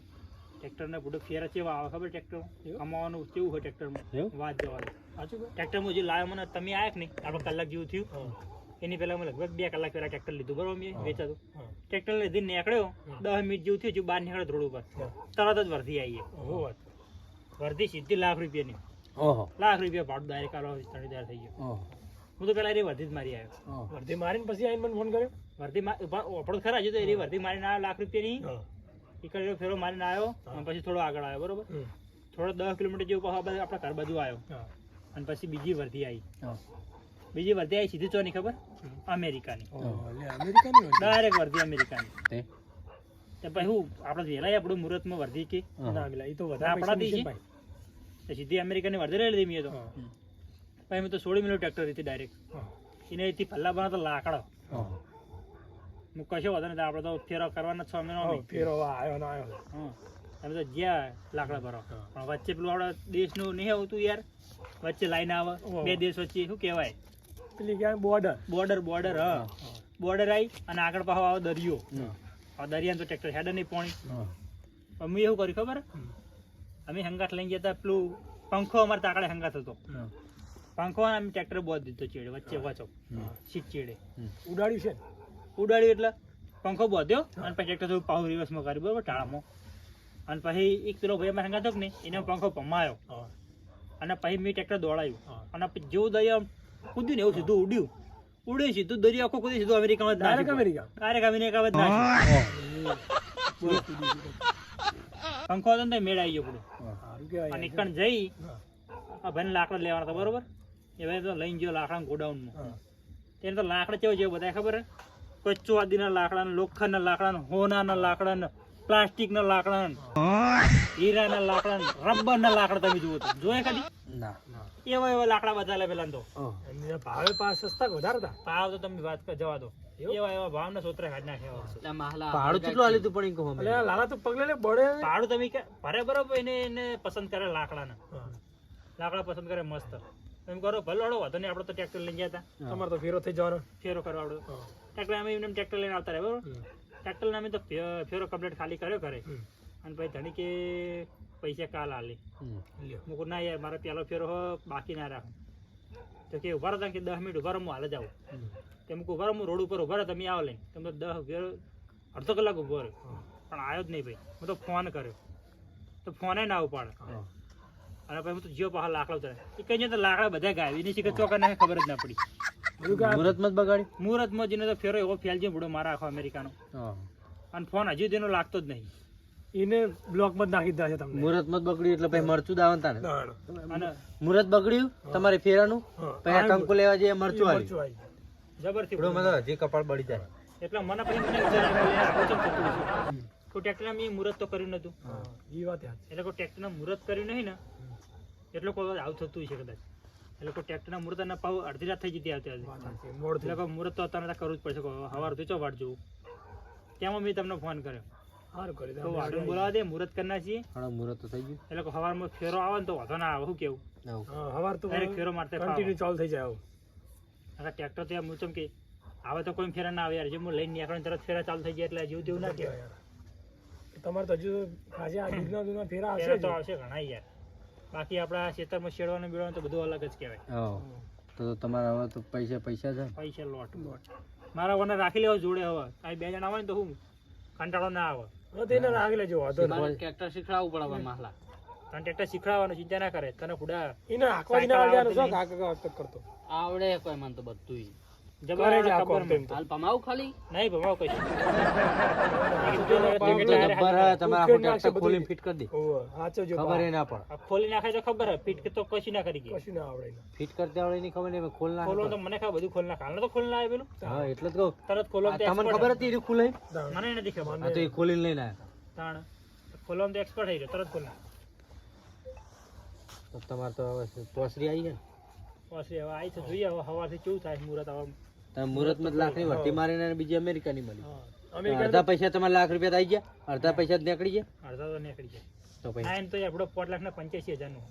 Speaker 1: ટ્રેક્ટરના બુડો ફેરા કેવા આવે ખબર ટ્રેક્ટર કમાવાનું કેવું હોય ટ્રેક્ટરમાં
Speaker 4: એવું?
Speaker 1: વાત જવા દો.
Speaker 2: સાચું કહું?
Speaker 1: ટ્રેક્ટરમાં જે લાવ્યો મને તમે આયા કે નહીં આપણે કલાક જેવું થયું એની પહેલા મેં લગભગ 2 કલાક પહેલા ટ્રેક્ટર લીધું બરોબર મેં વેચાતું ટ્રેક્ટર લીધી નીકળ્યો 10 મિનિટ જેવું થયું બહાર નીકળ્યો રોડ ઉપર તરત જ વર્ધી આવી
Speaker 2: ઓહો વાત
Speaker 1: વર્ધી સીધી લાખ રૂપિયાની
Speaker 4: ઓહો
Speaker 1: લાખ રૂપિયા ભાડું ડાયરેક્ટ કરવા 30,000 થઈ ગયો.
Speaker 4: ઓહો
Speaker 1: હું તો પેલા એ વર્ધી જ મારી આવ્યો.
Speaker 4: ઓહો.
Speaker 2: વર્ધી મારીને પછી આઈને મને ફોન કર્યો
Speaker 1: વર્ધી ઓપડો ખરા છે તો એની વર્ધી મારીને આવ્યો લાખ રૂપિયાની
Speaker 2: હા
Speaker 1: એકડો ફેરો મારીને આવ્યો અને પછી થોડો આગળ આવ્યો બરોબર થોડો 10 કિલોમીટર જેવું પાછો આપણા ઘર બાજુ આવ્યો
Speaker 2: હા
Speaker 1: અને પછી બીજી વર્ધી આવી
Speaker 4: હા.
Speaker 1: બીજી વર્ધી આવી સીધી ચોની ખબર અમેરિકાની
Speaker 2: ઓહો લે અમેરિકાની વર્ધી
Speaker 1: ડાયરેક્ટ વર્ધી અમેરિકાની
Speaker 4: તે
Speaker 1: તો પછી હું આપણે વેલાય આપણું મુહૂર્તમાં વર્ધી કે
Speaker 2: ના મિલા ઈ તો વધારે
Speaker 1: આપણા
Speaker 2: પૈસા
Speaker 1: દેશી?
Speaker 2: ભાઈ
Speaker 1: તો સીધી અમેરિકાની વર્ધી લઈ લીધી મેં તો
Speaker 2: હા
Speaker 1: પછી મેં તો 16 મિનિટ ટ્રેક્ટર હતી ડાયરેક્ટ
Speaker 2: હા
Speaker 1: એને એથી પલ્લા બનાવતો લાકડો
Speaker 4: ઓહો
Speaker 1: હું કશો વાંધો નથી આપણે તો ફેરો કરવાના 6 મહિના
Speaker 2: હા, ફેરો આવ્યો ના આવ્યો
Speaker 1: હા તમે તો જ્યાં લાકડા ભરો
Speaker 2: હા.
Speaker 1: પણ વચ્ચે પેલું આપણા દેશનું નહીં આવતું યાર વચ્ચે લાઈન આવે
Speaker 2: ઓહ.
Speaker 1: બે દેશ વચ્ચે શું કહેવાય
Speaker 2: પેલી ક્યાં બોર્ડર
Speaker 1: બોર્ડર હા બોર્ડર આવી અને આગળ પાછો આવે દરિયો
Speaker 4: હા.
Speaker 1: આ દરિયામાં તો ટ્રેક્ટર હેડર નહીં પોણી
Speaker 4: હા.
Speaker 1: અમે એવું કર્યું ખબર અમે હંગાત લઈને ગયા હતા પેલું પંખો અમારે તાકડે હંગાત હતો
Speaker 4: હા.
Speaker 1: પંખો અમે ટ્રેક્ટર બોધ દીધો ચેડે વચ્ચે વાંચો સીટ ચેડે
Speaker 2: ઉડાડ્યું છે
Speaker 1: ઉડાડ્યું એટલે પંખો બોધ્યો અને પછી ટ્રેક્ટર થોડું પાહુ રિવર્સમાં કર્યું બરોબર ટાળામાં અને પછી એક પેલો ભાઈ અમારે હંગાતો કે ને એને પંખો પમાયો
Speaker 2: હા
Speaker 1: અને પછી મેં ટ્રેક્ટર દોડાયું
Speaker 2: હા.
Speaker 1: અને પછી જેવું દરિયા કૂદ્યું ને એવું સીધું ઉડ્યું સીધું દરિયા આખો કૂદી સીધું અમેરિકામાં જ
Speaker 2: ડાયરેક્ટ
Speaker 1: નાખ્યું.
Speaker 2: અમેરિકા
Speaker 1: ડાયરેક્ટ અમેરિકામાં જ નાખ્યું. પંખો હતો ને તો મેળ આવી ગયો પડ્યો
Speaker 2: સારું કહેવાય
Speaker 1: અને એકણ જઈ
Speaker 2: હા
Speaker 1: આ ભાઈને લાકડા લેવાના હતા બરોબર એ ભાઈ તો લઈને ગયો લાકડા ગોડાઉનમાં
Speaker 2: હા
Speaker 1: તેને તો લાકડા કેવું જેવું બધા ખબર હે કોઈ ચોદીના લાકડા લોખંડના લાકડા હોનાના લાકડા પ્લાસ્ટિકના લાકડા હીરાના લાકડા રબરના લાકડા તમે જુઓ તો જોયે કદી
Speaker 4: ના
Speaker 1: એવા લાકડા બધા લે પેલા તો
Speaker 4: ઓહો.
Speaker 2: એમની ભાવે પાસ સસ્તા કે વધારે હતા
Speaker 1: ભાવ તો તમે વાત જવા દો એવા ભાવના સોતરા કાઢ નાખ્યા વર્ષો.
Speaker 3: એટલે માહલા
Speaker 4: ભાડું કેટલું આલ્યું તું પણ ઈ કહો અમે.
Speaker 2: એટલે આ લાલા તો પગલે લે બળે
Speaker 1: ભાડું તમે ભરે બરોબર એને પસંદ કરે લાકડાને.
Speaker 2: હા.
Speaker 1: લાકડા પસંદ કરે મસ્ત. એમ કરો ભલે હળો વાંધો નહીં, આપણે તો ટ્રેક્ટર લઈને ગયા હતા
Speaker 2: તમારે તો ફેરો થઈ જવાનો
Speaker 1: ફેરો કરવા આવડો.
Speaker 2: હા.
Speaker 1: ટ્રેક્ટર અમે એમને ટ્રેક્ટર લઈને આવતા રહ્યા બરોબર. ટ્રેક્ટર અમે તો ફેરો કમ્પ્લીટ ખાલી કર્યો કરે. અને પછી ધણી કે પૈસા કાલ આલે.
Speaker 2: લ્યો
Speaker 1: હું કહું ના યાર મારે પેલો ફેરો બાકી ના રાખો. તો કે ઉભા રહો કે 10 મિનિટ ઉભા રહો, હું હાલ જ આવું. તેમ કે ઉભા રહો, હું રોડ ઉપર ઉભા રહો, તમે આવો લઈને. તમે તો 10 ફેરો અડધો કલાક ઉભો રહ્યો પણ આવ્યો જ નહીં ભાઈ. હું તો ફોન કર્યો તો ફોને ના ઉપાડે. અને પછી હું તો જીઓ પાછા લાકડા ઉતરે એ કઈ તો લાકડા બધા ગાય એની શીખર ચોકા નાખે ખબર જ ના પડી.
Speaker 4: મુહૂર્તમાં જ બગાડી.
Speaker 1: મુહૂર્તમાં જઈને તો ફેરો એવો ફેલ છે બુડો મારા આખો અમેરિકાનો. અને ફોન હજી તેનો લાગતો જ નહીં.
Speaker 2: એને બ્લોકમાં જ નાખી દીધા છે તમને
Speaker 4: મુહૂર્તમાં જ બગડ્યું એટલે પછી મરચું દાવતા ને.
Speaker 2: દાણ.
Speaker 1: અને
Speaker 4: મુહૂર્ત બગડ્યું તમારે ફેરાનું,
Speaker 2: હા.
Speaker 4: પછી આ કંકુ લેવા જઈએ મરચું આવ્યું.
Speaker 2: મરચું આવી ગયું.
Speaker 1: જબરથી
Speaker 4: થોડું મને હજી કપાળ બળી જાય.
Speaker 1: એટલે મને પછી મને વિચાર આવ્યો, યાર આવું કેમ થતું હશે? કોઈ ટ્રેક્ટરના મેં મુહૂર્ત તો કર્યું નતું.
Speaker 2: હા ઈ વાત યાદ
Speaker 1: એટલે કોઈ ટ્રેક્ટરના મુહૂર્ત કર્યું નહીં ને એટલે કોઈ આવું થતું હશે કદાચ. એટલે કોઈ ટ્રેક્ટરના મુહૂર્તના પાવ અડધી રાત થઈ જતી આવતી
Speaker 2: વાત સાચી. મોડ થઈ
Speaker 1: એટલે કોઈ મુહૂર્ત તો અત્યારે કરવું જ પડશે. સવારથી ચો વાટ જોવું ત્યાં મેં તમને ફોન કર્યો
Speaker 2: સારું કરી
Speaker 1: તો વાડું બોલાવા દે મુહૂર્ત કરના છીએ.
Speaker 4: હા મુહૂર્ત તો થઈ ગયું.
Speaker 1: એટલે સવારમાં ફેરો આવે ને તો વાંધો ના આવે. શું કેવું?
Speaker 4: આવું.
Speaker 2: હા હવાર તો
Speaker 1: ડાયરેક્ટ ફેરો મારતે
Speaker 2: કન્ટિન્યુ ચાલુ થઈ જાય આવું.
Speaker 1: ટ્રેક્ટર ત્યાં હું ચમ કે આવે તો કોઈ ફેરા ના આવે યાર. જે હું લઈને નીકળું તરત ફેરા ચાલુ થઈ જાય એટલે જેવું તેવું ના કહેવાય.
Speaker 2: તમારે તો હજુ આજે આ દૂધના ફેરા
Speaker 1: ફેરા
Speaker 2: આવશે
Speaker 1: તો
Speaker 2: જ.
Speaker 1: આવશે ઘણા યાર. બાકી આપણા ખેતરમાં શેડવાનું બેડવાનું તો બધું અલગ જ કહેવાય.
Speaker 4: હા. તો તમારે હવે તો પૈસા પૈસા છે.
Speaker 1: પૈસા લોટ મારા વને રાખી લેવો જોડે. હવે આ બે જણા આવે ને તો હું કંટાળો ના આવે.
Speaker 2: હા તેને રાખી લેજો વાંધો નહીં.
Speaker 3: મારે ટ્રેક્ટર શીખડાવવું પડે હવે માહલા.
Speaker 1: તને ટ્રેક્ટર શીખડાવવાનું ચિંતા ના કરે. તને ખુડા
Speaker 2: એને હાંકવા જ ના આવડ્યાનું શું કાકા કરતો
Speaker 3: આવડે કોઈ મને તો બધું
Speaker 2: કરે જ આ
Speaker 1: ખબર
Speaker 2: કોમ તેમ તો.
Speaker 3: હાલ પમાવું ખાલી
Speaker 1: નહીં ભમાવ કશું.
Speaker 4: જબ્બર હે, તમારે આખું ટ્રેક્ટર ખોલીને ફિટ કરી દે.
Speaker 2: ઓહો સાચવજો
Speaker 4: ખબર ય ના પડે.
Speaker 1: આ ખોલી નાખે તો ખબર હે ફીટ તો કશું ના કરી ગઈ.
Speaker 2: કશું ના આવડે એને.
Speaker 4: ફિટ કરતા આવડે ની ખબર નહીં, ખોલ ના.
Speaker 1: ખોલવાનું તો મને ખબર બધું ખોલ નાખે. હાલનો તો ખોલ ના આવે પેલું
Speaker 4: હા એટલે જ કહું.
Speaker 1: તરત ખોલવાનું તો
Speaker 4: તમને
Speaker 1: expert
Speaker 4: ખબર
Speaker 1: હે.
Speaker 4: હતી એ ખુલે?
Speaker 2: દાણ.
Speaker 1: મને નથી ખબર.
Speaker 4: હા તો એ ખોલીને લઈને આવ્યા.
Speaker 1: તાણ ખોલવાનું તો એક્સપર્ટ થઈ ગયો. તરત ખોલ નાખે.
Speaker 4: તો તમારે તો હવે પોસરી આવી છે ને.
Speaker 1: પછી હવે આવી તો જોઈએ હવે સવારથી કેવું થાય મુહૂર્ત. હવે
Speaker 4: તમે મુહૂર્તમાં જ લાખની વટી મારીને અને બીજી અમેરિકાની મળી.
Speaker 2: હા
Speaker 4: તો
Speaker 2: અમેરિકા
Speaker 4: અડધા પૈસા તમારે લાખ રૂપિયા થઈ ગયા, અડધા પૈસા જ નીકળી ગયા.
Speaker 1: અડધા તો નીકળી જાય.
Speaker 4: તો પછી
Speaker 1: ના એમ તો આપણો 5,85,000 નું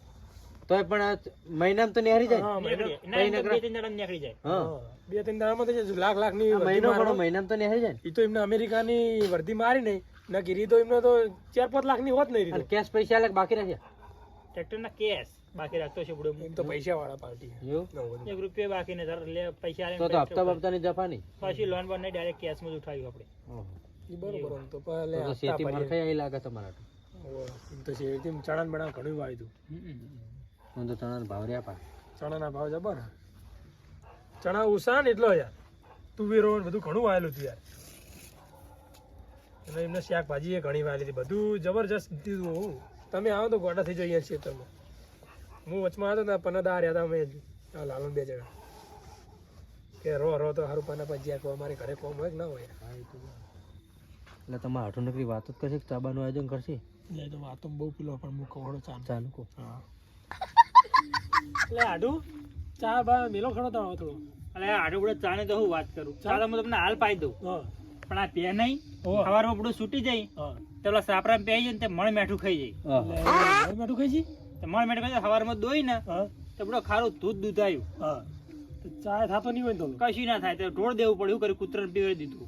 Speaker 4: તોય પણ આ મહિનામાં તો નેહરી જાય.
Speaker 2: હા
Speaker 1: નીકળી જાય. ના એમ તો 2-3 જણા નીકળી જાય.
Speaker 4: હા
Speaker 2: બે ત્રણ દાડામાં તો જે લાખની
Speaker 4: આ
Speaker 2: વર્ધી
Speaker 4: મહિનો
Speaker 2: મારવા.
Speaker 4: ઘણો મહિનામાં તો નેહરી જાય ને.
Speaker 2: ઈ તો એમને અમેરિકાની વર્ધી મારી નહીં ના કીરી તો એમને તો 4-5 લાખની હોત નહીં
Speaker 4: અને
Speaker 2: રીતો.
Speaker 4: કેશ પૈસા અલગ બાકી રાખ્યા.
Speaker 1: ટ્રેક્ટરના કેસ બાકી રાખતો છે બુડો.
Speaker 2: એમ તો પૈસા વાળા પાર્ટી
Speaker 4: એવું?
Speaker 1: 1 રૂપિયા બાકી ને લે પૈસા આલે
Speaker 4: તો તો હપ્તા બપ્તાની જફા નહીં.
Speaker 1: પછી લોન બોન નહીં ડાયરેક્ટ કેશમાં જ ઉઠાવ્યું આપણે.
Speaker 4: ઓહો.
Speaker 2: ઈ બરોબર આમ તો પહેલે
Speaker 4: તો તો શેતી મરખાઈ આવી લાગે તમારા.
Speaker 2: એમ તો છે એમ ચણા બણા ઘણું વાવી દઉં.
Speaker 4: હું તો ચણાનો ભાવ રહ્યા પા.
Speaker 2: ચણાના ભાવ જબર હે. ચણા ઉષા ને એટલો યાર તુવેરો ને બધું ઘણું વાયેલું હતું યાર. અને એમને શાકભાજી એ ઘણી વાયેલી હતી. બધું જબરજસ્ત દીધું હું. તમે આવો તો ગોડા થઈ જાય ખેતરમાં. હું વચમાં આવ્યો તો પનદા રહ્યા હતા અમે આ લાલન 2 જણા કે રો તો સારું પના પછી જ્યાં અમારે ઘરે કોમ હોય કે ના હોય.
Speaker 4: એટલે તમારે આઠો નકરી વાત જ કરશે કે ચાબાનું આયોજન કરશે.
Speaker 2: જાય તો વાતો બહુ પેલો પણ હું કવડો ચાલ
Speaker 4: ચાલુ કહો.
Speaker 2: હા
Speaker 1: એટલે આડું
Speaker 2: ચા બા મેલો ખડો તો થોડો.
Speaker 1: એટલે આડું બુડો ચાને તો હું વાત કરું. ચાલો હું તમને હાલ પાઈ દઉં.
Speaker 2: હા
Speaker 1: પણ આ પે નહીં
Speaker 2: ઓહો.
Speaker 1: સવારમાં બુડો છૂટી જાય
Speaker 2: હા
Speaker 1: તો પેલા સાપરામાં પે જાય ને તે મણ મેઠું ખાઈ જાય.
Speaker 2: એટલે મેઠું ખાઈ છી.
Speaker 1: તો મણ મેઠું ખાઈ સવારમાં દોઈ ને
Speaker 2: હા
Speaker 1: તો બુડો ખારું દૂધ આવ્યું.
Speaker 2: હા તો ચા થતો નહીં હોય ને તો
Speaker 1: કશું ના થાય તો ઢોળ દેવું પડ્યું. એવું કર્યું કૂતરાને પીવડી દીધું.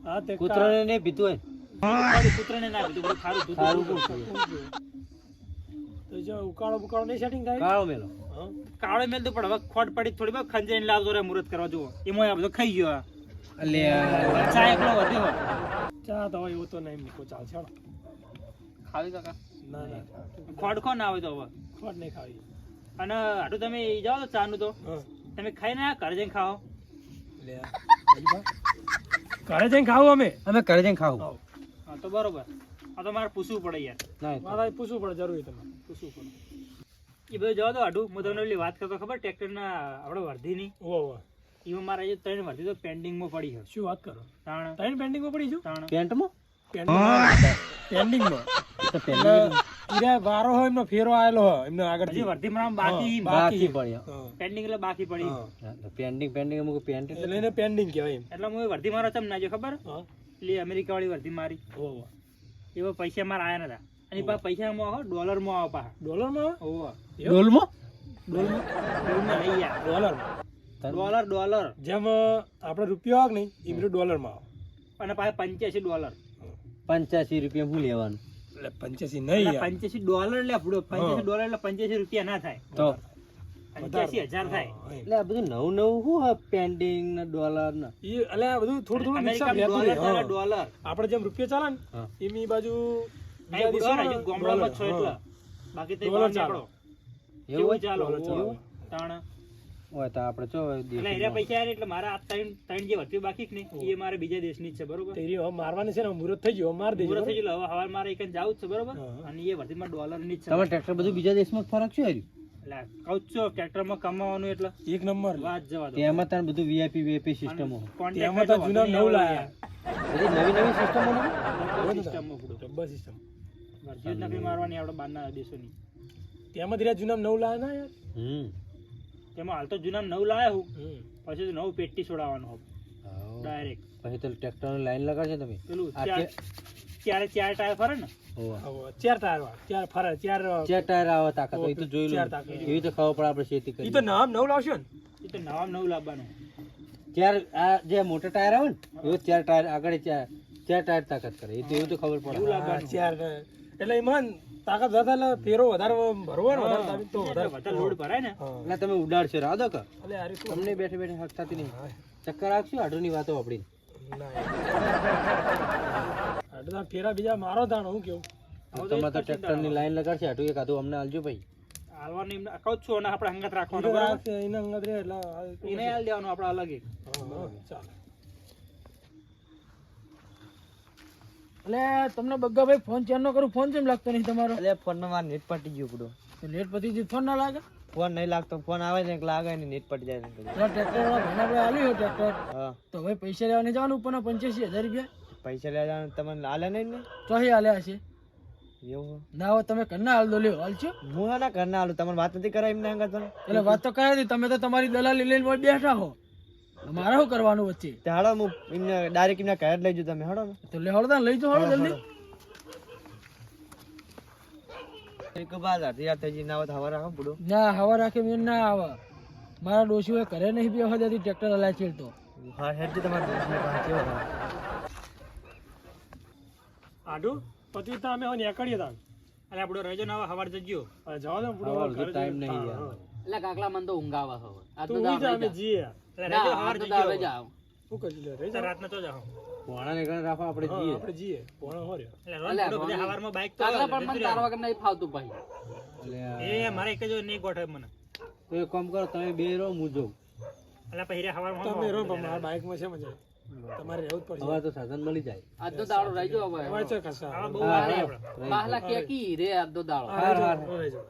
Speaker 2: હા તે
Speaker 4: કૂતરાને નહીં પીતું હોય.
Speaker 1: કૂતરાને ના પીધું બધું ખારું દૂધ
Speaker 4: સારું
Speaker 1: દેવું
Speaker 4: કહું.
Speaker 2: તો જો ઉકાળો બુકાળો નહીં સેટિંગ થાય.
Speaker 4: કાળો મેલો.
Speaker 2: હા
Speaker 1: કાળો મેલ તો પણ હવે ખોટ પડી થોડી બહુ ખંજેને લાવતો રે મુહૂર્ત કરવા જુઓ. એમાં આ બધો ખાઈ ગયો. આ. ચા એકલો વધ્યો.
Speaker 2: ચા તો હોય એવું તો નહીં મૂકો ચાલશે હાલો.
Speaker 3: ખાવી કાકા
Speaker 2: ના ના
Speaker 1: ખોટ ખો ના આવે તો હવે.
Speaker 2: ખોટ નહીં ખાવી.
Speaker 1: અને આટલું તમે જાઓ તો ચાનું તો
Speaker 2: હા
Speaker 1: તમે ખાઈને આયા, ઘરે જઈને ખાઓ.
Speaker 2: લે ઘરે જઈને ખાવું અમે.
Speaker 4: અમે ઘરે જઈને ખાવું.
Speaker 2: આવો.
Speaker 1: હા તો બરોબર. આ તો મારે પૂછવું પડે યાર.
Speaker 4: ના
Speaker 2: મારે પૂછવું પડે જરૂરી તમારે.
Speaker 1: પૂછવું પડે. એ બધું જવા દો આડું. હું તમને ઓલી વાત કરતો ખબર ટ્રેક્ટરના આપણે વર્ધીની
Speaker 2: ઓહો ઓહો.
Speaker 1: એમાં મારે હજી 3 વર્ધી તો પેન્ડિંગમાં પડી છે.
Speaker 2: શું વાત કરો.
Speaker 1: તાણ
Speaker 2: તાઈને પેન્ડિંગમાં પડી છું.
Speaker 1: તાણ
Speaker 4: પેન્ટમાં
Speaker 2: પેન્ડિંગમાં
Speaker 4: તો પેન્ડિંગ
Speaker 2: ઈરે વારો હોય એમનો ફેરો આયેલો હોય એમનો આગળ
Speaker 1: હજી વર્ધીમાં બાકી
Speaker 4: બાકી પડ્યો
Speaker 1: પેન્ડિંગ એટલે બાકી પડી
Speaker 4: પેન્ડિંગ અમુક પેન્ટ
Speaker 2: એટલે એને પેન્ડિંગ કહેવાય એમ.
Speaker 1: એટલે હું વર્ધી મારો ચમ ના જો ખબર
Speaker 2: હા
Speaker 1: એટલે અમેરિકા વાળી વર્ધી મારી
Speaker 2: ઓહો
Speaker 1: એવો પૈસા મારા આયા નતા અને પાછા પૈસામાં આવો ડોલરમાં આવો પાછા
Speaker 2: ડોલરમાં
Speaker 1: ઓહો
Speaker 4: ડોલમાં
Speaker 1: ડોલમાં લઈ ગયા
Speaker 2: ડોલર
Speaker 1: ડોલર
Speaker 2: જેમ આપણે રૂપિયો આવે કે નહીં એ બધું ડોલરમાં આવે
Speaker 1: અને પાછા $85
Speaker 4: ₹85 શું લેવાનું
Speaker 2: એટલે 85 નહીં યાર.
Speaker 1: $85 લે આપણો $85 એટલે 85 રૂપિયા ના થાય
Speaker 4: તો
Speaker 1: 85,000 થાય
Speaker 4: એટલે આ બધું નવું શું હોય પેન્ડિંગ ને ડોલર ને
Speaker 2: ઈ એટલે આ બધું થોડું થોડું mix up
Speaker 1: અમેરિકામાં
Speaker 2: રહેતું રહે.
Speaker 1: ડોલર
Speaker 2: હા. આપણે જેમ રૂપિયો ચાલે ને
Speaker 4: હા.
Speaker 2: એમ ઈ બાજુ
Speaker 1: અહીં
Speaker 2: બીજા
Speaker 1: હજુ
Speaker 2: દેશોમાં
Speaker 1: ગામડામાં જ છો
Speaker 2: ડોલર.
Speaker 1: એટલે બાકી તો
Speaker 2: ડોલર
Speaker 1: બહાર
Speaker 2: ચાલે.
Speaker 1: નીકળો
Speaker 4: એવું
Speaker 1: કેવું
Speaker 4: હોય?
Speaker 1: ચાલો
Speaker 2: ડોલર ચાલે.
Speaker 1: ઓહો. તાણ
Speaker 4: હોય તો આપણે ચો
Speaker 1: એટલે એના પૈસા આયા ને એટલે મારા આ ત્રણ જે વધ્યું બાકી કે નહીં એ મારે બીજા દેશની જ છે બરોબર
Speaker 2: તો ઈ હવે મારવાની છે ને મુહૂર્ત થઈ ગયો હવે માર દેજો
Speaker 1: પૂરો થઈ ગયેલો હવે હવાર મારે એક જાવું જ છે બરોબર
Speaker 2: હા.
Speaker 1: અને એ વર્ધીમાં ડોલરની જ છે
Speaker 4: તમારે ટ્રેક્ટર બધું બીજા દેશમાં ફરક શું આવ્યું
Speaker 1: એટલે કહું જ છું ટ્રેક્ટરમાં કમાવાનું એટલે
Speaker 2: એક નંબર
Speaker 1: વાત જવા દો
Speaker 4: તેમાં તાર બધું વીઆઈપી સિસ્ટમો
Speaker 2: તેમાં તો જૂના નવ લાયા
Speaker 4: બધી નવી સિસ્ટમો
Speaker 1: સિસ્ટમમાં પૂરું
Speaker 2: ડબ્બા સિસ્ટમ
Speaker 1: વર્ધીઓ જ નકરી મારવાની આપણે બહારના દેશોની
Speaker 2: તેમાં ધીરે જૂના નવ લાયા ના યાર
Speaker 1: તેમાં હાલ તો જૂના 9 લાયા હું
Speaker 2: હમ.
Speaker 1: પછી તો 9 પેટી છોડાવવાનું હવે ડાયરેક્ટ
Speaker 4: પછી તો ટ્રેક્ટર લાઈન લગાડશે તમે
Speaker 1: પેલું
Speaker 4: આ
Speaker 1: ચાર ટાયર ફરે ને
Speaker 4: હોવા
Speaker 2: હવે ચાર ટાયર વાળા, ચાર ફરે ચાર
Speaker 4: ચાર ટાયર આવે તાકાત હોય એ તો જોઈ લો
Speaker 2: ચાર તાકાત.
Speaker 4: એવી તો ખબર પડે આપણે ખેતી
Speaker 2: ઈ
Speaker 4: કરી
Speaker 2: તો નામ નવ લાવશો ને
Speaker 1: એ તો નવા 9 લાવવાનું
Speaker 4: ચાર આ જે મોટા ટાયર આવે ને એવો ચાર ટાયર આગળ ચાર ટાયર તાકાત કરે એ તો એવું તો ખબર પડે
Speaker 2: હા, ચાર એટલે એમાં તાકાત વધારે એટલે ફેરો વધારે ભરવો ને વધારે તાકાત તો વધારે
Speaker 1: વધારે લોડ ભરાય ને
Speaker 2: હા.
Speaker 4: એટલે તમે ઉડાડશો રાહ દો કે
Speaker 2: એટલે આ રીતનું
Speaker 4: તમને બેઠે બેઠે હક થતી નહીં ચક્કર રાખશું આઢુની વાતો આપણી
Speaker 2: ના યાર. એટલે તાર ફેરા બીજા મારો તાણ હું કેવું
Speaker 4: તમારે તો ટ્રેક્ટરની લાઈન લગાડશે આઢું એક આધું અમને આલજો ભાઈ
Speaker 1: હાલવાનું એમને કહું જ છું અને આપણે હંગાત રાખવાનું
Speaker 2: ઈનો
Speaker 1: બરાબર
Speaker 2: રાખશે, ઈનો અંગત રહે એટલે આ રીતનું
Speaker 1: એને હાલ દેવાનું આપણે અલગ એક
Speaker 2: હા, ચાલે.
Speaker 5: એટલે તમને બગ્ગાભાઈ ફોન ચાર નો કરું ફોન કેમ લાગતો નહીં તમારો
Speaker 4: એટલે ફોનમાં મારે નેટ પટી ગયું પડો
Speaker 5: તો લેટ પછી જે ફોન ના લાગે
Speaker 4: ફોન નહીં લાગતો ફોન આવે ને લાગે ને નેટ પટી જાય
Speaker 5: પેલા ટ્રેક્ટર વાળા ભાઈને આપણે આલ્યું હોય ટ્રેક્ટર
Speaker 4: હા
Speaker 5: તો હવે પૈસા લેવા નહીં જવાનું ઉપરના 85,000 રૂપિયા
Speaker 4: પૈસા લેવા તમને આલે નહીં ને
Speaker 5: ચોહી આલ્યા હશે
Speaker 4: એવું
Speaker 5: ના હોય તમે કરના હાલ દો લ્યો હાલ છો
Speaker 4: હું ના ઘરના આલું તમને વાત નથી કરાય એમને અંગત
Speaker 5: એટલે વાત તો કરાવી હતી તમે તો તમારી દલાલી લઈને મોય બેઠા હો મારે શું કરવાનું વચ્ચે
Speaker 4: તે હાડો હું એમને ડાયરેક્ટ એમના ઘરે જ લઈ જઉં તમે હાડો ને
Speaker 5: તો લે હળદા લઈ જાઓ હળો જલ્દી
Speaker 4: એક બાદ અડધી રાત થઈ ગઈ ના હોય તો હવારે આવો બુડો
Speaker 5: ના હવા રાખે મેં ના આવે મારા ડોશી હોય ઘરે નહીં બી વખત હતી ટ્રેક્ટર હલાય છે તો
Speaker 4: હા હેડ જે તમારે દોસ્તને પાસે કેવો હોય?
Speaker 2: આડું પછી તો અમે હવે નીકળીએ તાણ.
Speaker 1: અને આપણો રજો ના આવે હવાર જજો
Speaker 2: હવે જવા દો પૂરો
Speaker 4: હવે
Speaker 2: ઘરે
Speaker 4: time
Speaker 2: જઈને.
Speaker 4: નહીં
Speaker 2: હા,
Speaker 4: યાર.
Speaker 2: હા.
Speaker 3: એટલે કાકલા મને તો ઊંઘ આવે હવે આ
Speaker 2: તું
Speaker 3: તો
Speaker 2: ઊંઘી જા, અમે જઈએ
Speaker 1: એટલે રજો હવાર જજો
Speaker 3: જાવ
Speaker 2: શું કરશું લે, રહી
Speaker 1: તો
Speaker 2: જાઓ.
Speaker 1: રાતના તો જાઓ
Speaker 4: પોણાને ઘરે રાખો આપણે
Speaker 2: હા,
Speaker 4: જઈએ
Speaker 2: આપણે જઈએ પોણો હોર્યો.
Speaker 1: એટલે રોજ
Speaker 3: અલ્યા,
Speaker 1: થોડું બધા
Speaker 3: રોજ.
Speaker 1: હવારમાં બાઈક તો
Speaker 3: કાકલા પણ મને
Speaker 1: જતું
Speaker 3: તાર
Speaker 1: રહેવાનું.
Speaker 3: વગર નહીં ફાવતું ભાઈ
Speaker 4: એટલે
Speaker 1: એ મારે એક જ નહીં ગોઠવે મને
Speaker 4: તો એક કામ કરો તમે બે રહો હું જોઉં
Speaker 1: એટલે પછી હવારમાં
Speaker 2: તમે રહો પણ મારા બાઇકમાં છે મજા તમારે રહેવું જ પડશે
Speaker 4: હવે તો સાધન મળી જાય
Speaker 3: આજ તો દાડો રહી ગયો હવે
Speaker 2: હવે છે કશા.
Speaker 1: હા, બહુ
Speaker 4: હા,
Speaker 1: વાર
Speaker 4: હા.
Speaker 1: નહીં આપણે.
Speaker 3: બાહલા કેકી રે આજ તો દાડો
Speaker 2: હા, રહી જાઓ, રહી જાઓ.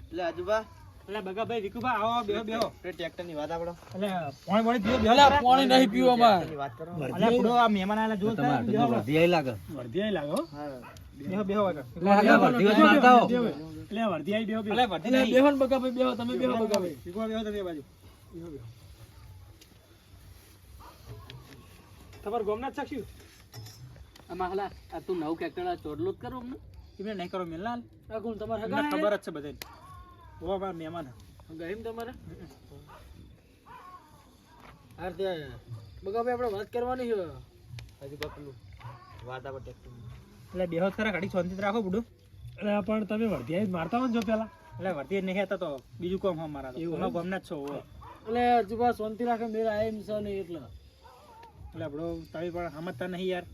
Speaker 4: એટલે આજુબા
Speaker 1: એટલે બગાભાઈ વિકુભા આવો બેહો બેહો
Speaker 4: ટ્રેક્ટર ની વાત આપડો
Speaker 1: એટલે પાણી પાણી પીવો બેહો
Speaker 5: અલા પાણી નહીં પીવું અમારે
Speaker 4: વાત કરો
Speaker 1: એટલે આપણો આ મહેમાન આલા જો
Speaker 4: તમારે તો વધી આઈ લાગે
Speaker 2: વર્ધી આઈ લાગો.
Speaker 1: બેહો બેહો વાગા
Speaker 4: વધી જ મારતા હો.
Speaker 2: એટલે વર્ધી આઈ બેહો બેહો.
Speaker 1: એટલે વર્ધી
Speaker 5: એટલે
Speaker 1: નહીં
Speaker 5: બેહો ને બગ્ગાભાઈ બેહો તમે બેહો બગ્ગાભાઈ
Speaker 1: વિકુભા બેહો તમે એ બાજુ
Speaker 2: તમારે ગોમનાથ સાક્ષી
Speaker 3: આમાં હલા આ તું નવું કેકડા ચોરલું જ કરું અમને
Speaker 1: તમે નહીં કરો મિલનાલ
Speaker 5: આ કોણ તમારે
Speaker 1: તમને
Speaker 5: હગા
Speaker 1: ખબર જ છે બધાને ઓ મારા મહેમાન
Speaker 5: ગઈમ તમારે હાર તે બગ્ગાભાઈ આપણે વાત કરવાની છે
Speaker 4: હજી બકલું વાત આપો ટ્રેક્ટર
Speaker 1: એટલે બેહો ખરા ઘડી શાંતિથી રાખો બુડું
Speaker 2: એટલે પણ તમે વર્ધી આઈ જ મારતા હો ને જો પેલા
Speaker 1: એટલે વર્ધી નહીં હતા તો બીજું કોમ હા મારા તો તમે ગમના જ છો હો.
Speaker 5: એટલે હજુ બા શાંતિ રાખે મેરા આયમ છે નહીં એટલે
Speaker 1: એટલે આપણો તમે પણ સમજતા નહીં યાર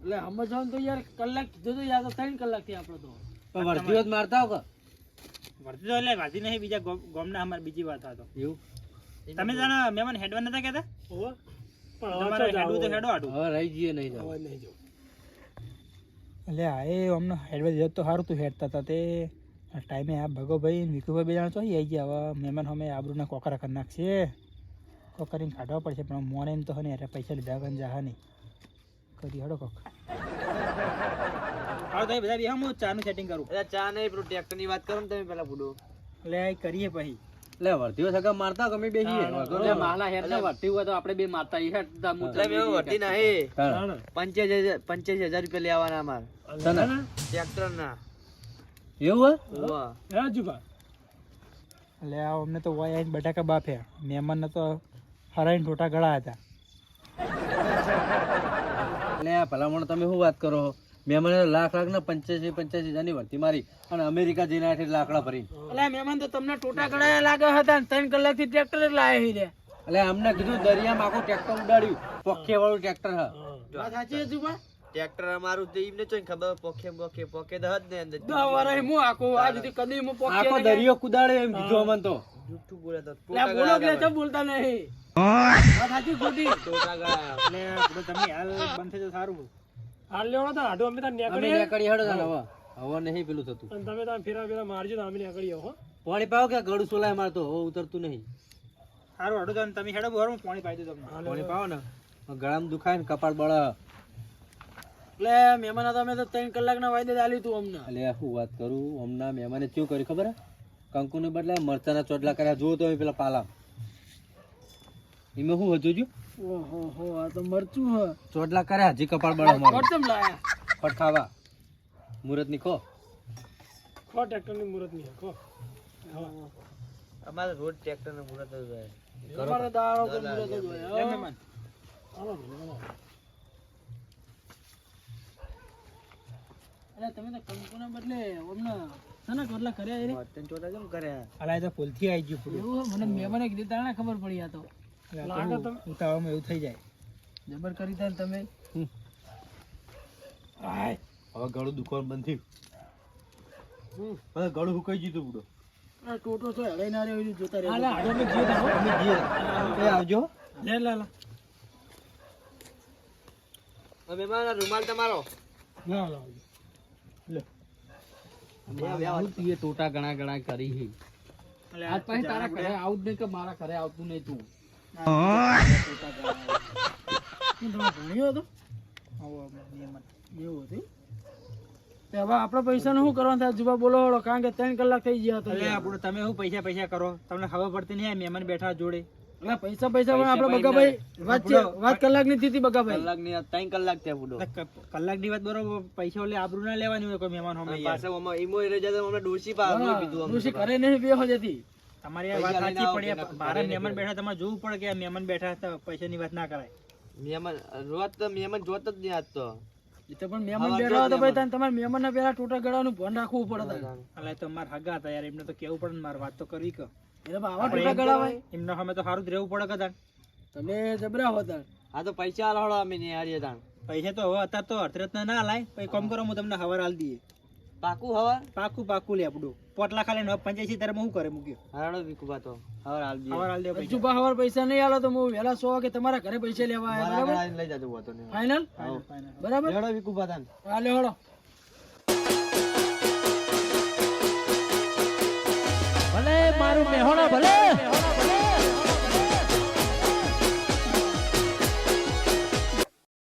Speaker 5: એટલે સમજવાનું તો યાર કલાક કીધું તો યાદ 3 કલાક થી આપણે તો
Speaker 4: પણ વર્ધીઓ જ મારતા હો કે
Speaker 1: વર્ધી તો એટલે વર્ધી નહીં બીજા ગોમના અમારે બીજી વાત હતો
Speaker 4: એવું
Speaker 1: તમે જાણે મહેમાન હેડવા નતા કહેતા
Speaker 2: હોવે. પણ
Speaker 1: તમારે
Speaker 2: હવે
Speaker 1: હેડવું તો
Speaker 2: જાવ
Speaker 1: હેડો આડું
Speaker 4: હવે રહી જઈએ નહીં જાવ
Speaker 2: હવે નહીં જાવ.
Speaker 1: એટલે આ એ અમને હેડવા દીધો તો સારું તું હેડતા હતા તે ટાઈમે આ ભગોભાઈ ને વિકુભાઈ બે જણા તો આવી ગયા હવે મહેમાન અમે આબરૂના કોકરા કરી નાખશે કોકરીને કાઢવા પડશે પણ મોને એમ તો હે ને યાર પૈસા લીધા વગર જા નહીં કરી હેડો કોક આવો તમે બધા બેહો હું ચાનું સેટિંગ કરું
Speaker 4: એટલે ચા નહીં પેલું ટ્રેક્ટર ની વાત કરો ને તમે પેલા બુડો
Speaker 1: એટલે આ કરીએ પછી
Speaker 4: એટલે વર્તીઓ સગા મારતા ગમે બેહીએ
Speaker 3: એટલે માલા હેડ ને વર્તી હોય તો આપણે બે મારતા ઈ હેડ દા હું
Speaker 4: એટલે મેં વર્તી નહીં 85,000 રૂપિયા લેવાના અમાર ટ્રેક્ટર ના એવું હે
Speaker 2: હે જુગા
Speaker 1: એટલે આ અમને તો વાય આઈને બટાકા બાફ્યા મહેમાનને તો હરાઈને ટોટા ગળા હતા
Speaker 4: એટલે આ ભલામણ તમે શું વાત કરો મેં મને લાખ ને 85,000 ની વર્તી મારી અને અમેરિકા જઈને આઠ લાકડા ભરી
Speaker 5: અલા મહેમાન તો તમને ટોટા ગળાયા લાગે હતા ને 3 કલાકથી ટ્રેક્ટર જ લાયા હી રે
Speaker 4: એટલે અમને કીધું દરિયામાં આખું ટ્રેક્ટર ઉડાડ્યું પોખે વાળું ટ્રેક્ટર હા
Speaker 5: વાત સાચી હતી બા
Speaker 4: ટ્રેક્ટર અમારું તો એમને ચોઈ ખબર પોખે તો હદ ને અંદર
Speaker 5: 10 વર્ષ હું આખો આજ સુધી કદી હું પોકે
Speaker 4: આખો દરિયો કુદાડે એમ કીધું અમન તો જૂઠું બોલે તો
Speaker 5: લે બોલો કે ચમ બોલતા નહીં વાત સાચી ખોટી
Speaker 4: ટોટા ગળા
Speaker 1: એટલે બધું તમે હાલ બંધ થઈ તો સારું
Speaker 2: હાલ લેવાનો તો હાડો અમે તાર
Speaker 4: અમે
Speaker 2: નીકળીએ
Speaker 4: નીકળી હેડો તાન હવે નહીં પેલું થતું
Speaker 2: અને તમે તાર ફેરા મારજો તો અમે નીકળીએ હો
Speaker 4: પાણી પાવ કે ગળું સોલાય મારતો હવે ઉતરતું નહીં
Speaker 1: સારું હેડો તો તમે હેડો બહાર હું પાણી પાઈ દઉં તમને
Speaker 4: પાણી પાવ ને ગળામાં દુખાય ને કપાળ બળે
Speaker 5: એટલે મહેમાન હતા અમે તો 3 કલાકના વાયદે આલ્યું તું અમને
Speaker 4: એટલે શું વાત કરું હમણાં મહેમાને શું કર્યું ખબર હે કંકુને બદલે મરચાના ચોટલા કર્યા જુઓ તો પેલા પાલા એમાં શું હતું જો
Speaker 5: ઓહો હો આ તો મરચું હ
Speaker 4: ચોટલા કર્યા હજી કપાળ બળે અમારું
Speaker 5: કોટમ લાયા
Speaker 4: ફટ ખાવા મુહૂર્ત ની ખો
Speaker 2: ખો ટ્રેક્ટર ની મુરત ની ખો
Speaker 4: અમારે રોજ ટ્રેક્ટર ને મુહૂર્ત જ હોય
Speaker 5: અમારે દાડો કે મુરત જ હોય
Speaker 1: લે મહેમાન
Speaker 5: અરે તમે તો કંકુના બદલે અમને સના કેટલા કર્યા રે
Speaker 4: ચોટલા કેમ કર્યા
Speaker 1: અલા એ તો ભૂલથી આવી ગયું પૂરું
Speaker 5: એવું મને મહેમાને કીધું તાણે ખબર પડી આ તો
Speaker 2: લાગે તમે
Speaker 1: ઉતાવળમાં એવું થઈ જાય
Speaker 5: જબર કરી તા તમે
Speaker 4: હવે ગળું દુખવાનું બંધ થયું હવે ગળું હુકાઈ ગયું બુડો
Speaker 5: આ ટોટો તો હળાઈ ના રહ્યો જોતા રહ્યો
Speaker 2: હાલે હાડો મે જીએ તો
Speaker 4: તમે જીએ એ આવજો
Speaker 2: લે લે લે
Speaker 4: મહેમાન રૂમાલ તમારો
Speaker 2: ના લા
Speaker 3: તું એ ટોટા ઘણા ઘણા કરી હી આજ પછી તારા ઘરે આવું જ નહીં કે મારા ઘરે આવતું નહીં તું
Speaker 5: હું તમે ભણ્યો હતો
Speaker 1: આવો મહેમાન
Speaker 5: એવું હતું તે હવે આપણે પૈસાનું શું કરવાનું થાય જુબા બોલો હળો કારણ કે 3 કલાક થઈ ગયા તો
Speaker 1: એટલે આપણું તમે શું પૈસા કરો તમને ખબર પડતી નહીં આ મહેમાન બેઠા જોડે
Speaker 5: એટલે પૈસા પણ આપણે બગાભાઈ વાત કલાકની થતી બગાભાઈ
Speaker 4: કલાક ની 3 કલાક થયા બુડો
Speaker 1: કલાકની વાત બરોબર પૈસા ઓલે આબરૂ ના લેવાની હોય કોઈ મહેમાન હોમે યાર.
Speaker 4: પાછા ઓમાં ઈમો રહી જતો અમને ડોસી પા આગળ પીધું અમને
Speaker 5: ડોશી કરે નહીં બેહો જતી
Speaker 1: તમારી આ વાત સાચી પડી મારા મહેમાન બેઠા તમારે જોવું પડે કે આ મહેમાન બેઠા હતા પૈસાની વાત ના કરાય
Speaker 4: મહેમાન રોજ તો મહેમાન જોત જ નહીં આજ તો
Speaker 5: એ તો પણ મહેમાન બેઠા હોય તો ભાઈ તાન તમારે મહેમાનના પેલા ટોટા ગળાનું ધ્યાન રાખવું પડે તાન.
Speaker 1: અલા તો મારા હગા હતા યાર એમને તો કેવું પડે ને મારે વાત તો કરવી કે
Speaker 5: એટલે પણ આવા ટોટા ગળાવાય
Speaker 1: એમના સામે તો સારું જ રહેવું પડે કદાચ
Speaker 5: તમે જબરા હો તાન.
Speaker 4: આ તો પૈસા આલહડો અમે ને હારીએ તાણ
Speaker 1: પૈસા તો હવે અત્યારે તો અર્થરત્ન ના લાય પછી કોમ કરો હું તમને હવાર આલ દઈએ
Speaker 4: પાકું હવા
Speaker 1: પાકું લે આપણું પોટલા ખાલી 85 તારે હું કરે મૂક્યો
Speaker 4: હારડો વિકુબા તો હવા હાલ દઈએ
Speaker 1: હવાર આલ દે પૈસા
Speaker 5: હજુ બા હવાર પૈસા નહીં આલો તો હું વહેલા 100 વાગે તમારા ઘરે પૈસા લેવા આવ્યા
Speaker 4: મારા
Speaker 5: બરાબર
Speaker 4: ઘરે આવીને લઈ જાજો હતો ને
Speaker 5: ફાઇનલ બરાબર
Speaker 4: હારડો વિકુબા તાન
Speaker 5: હાલે હળો
Speaker 1: ભલે મારું મેહોણા ભલે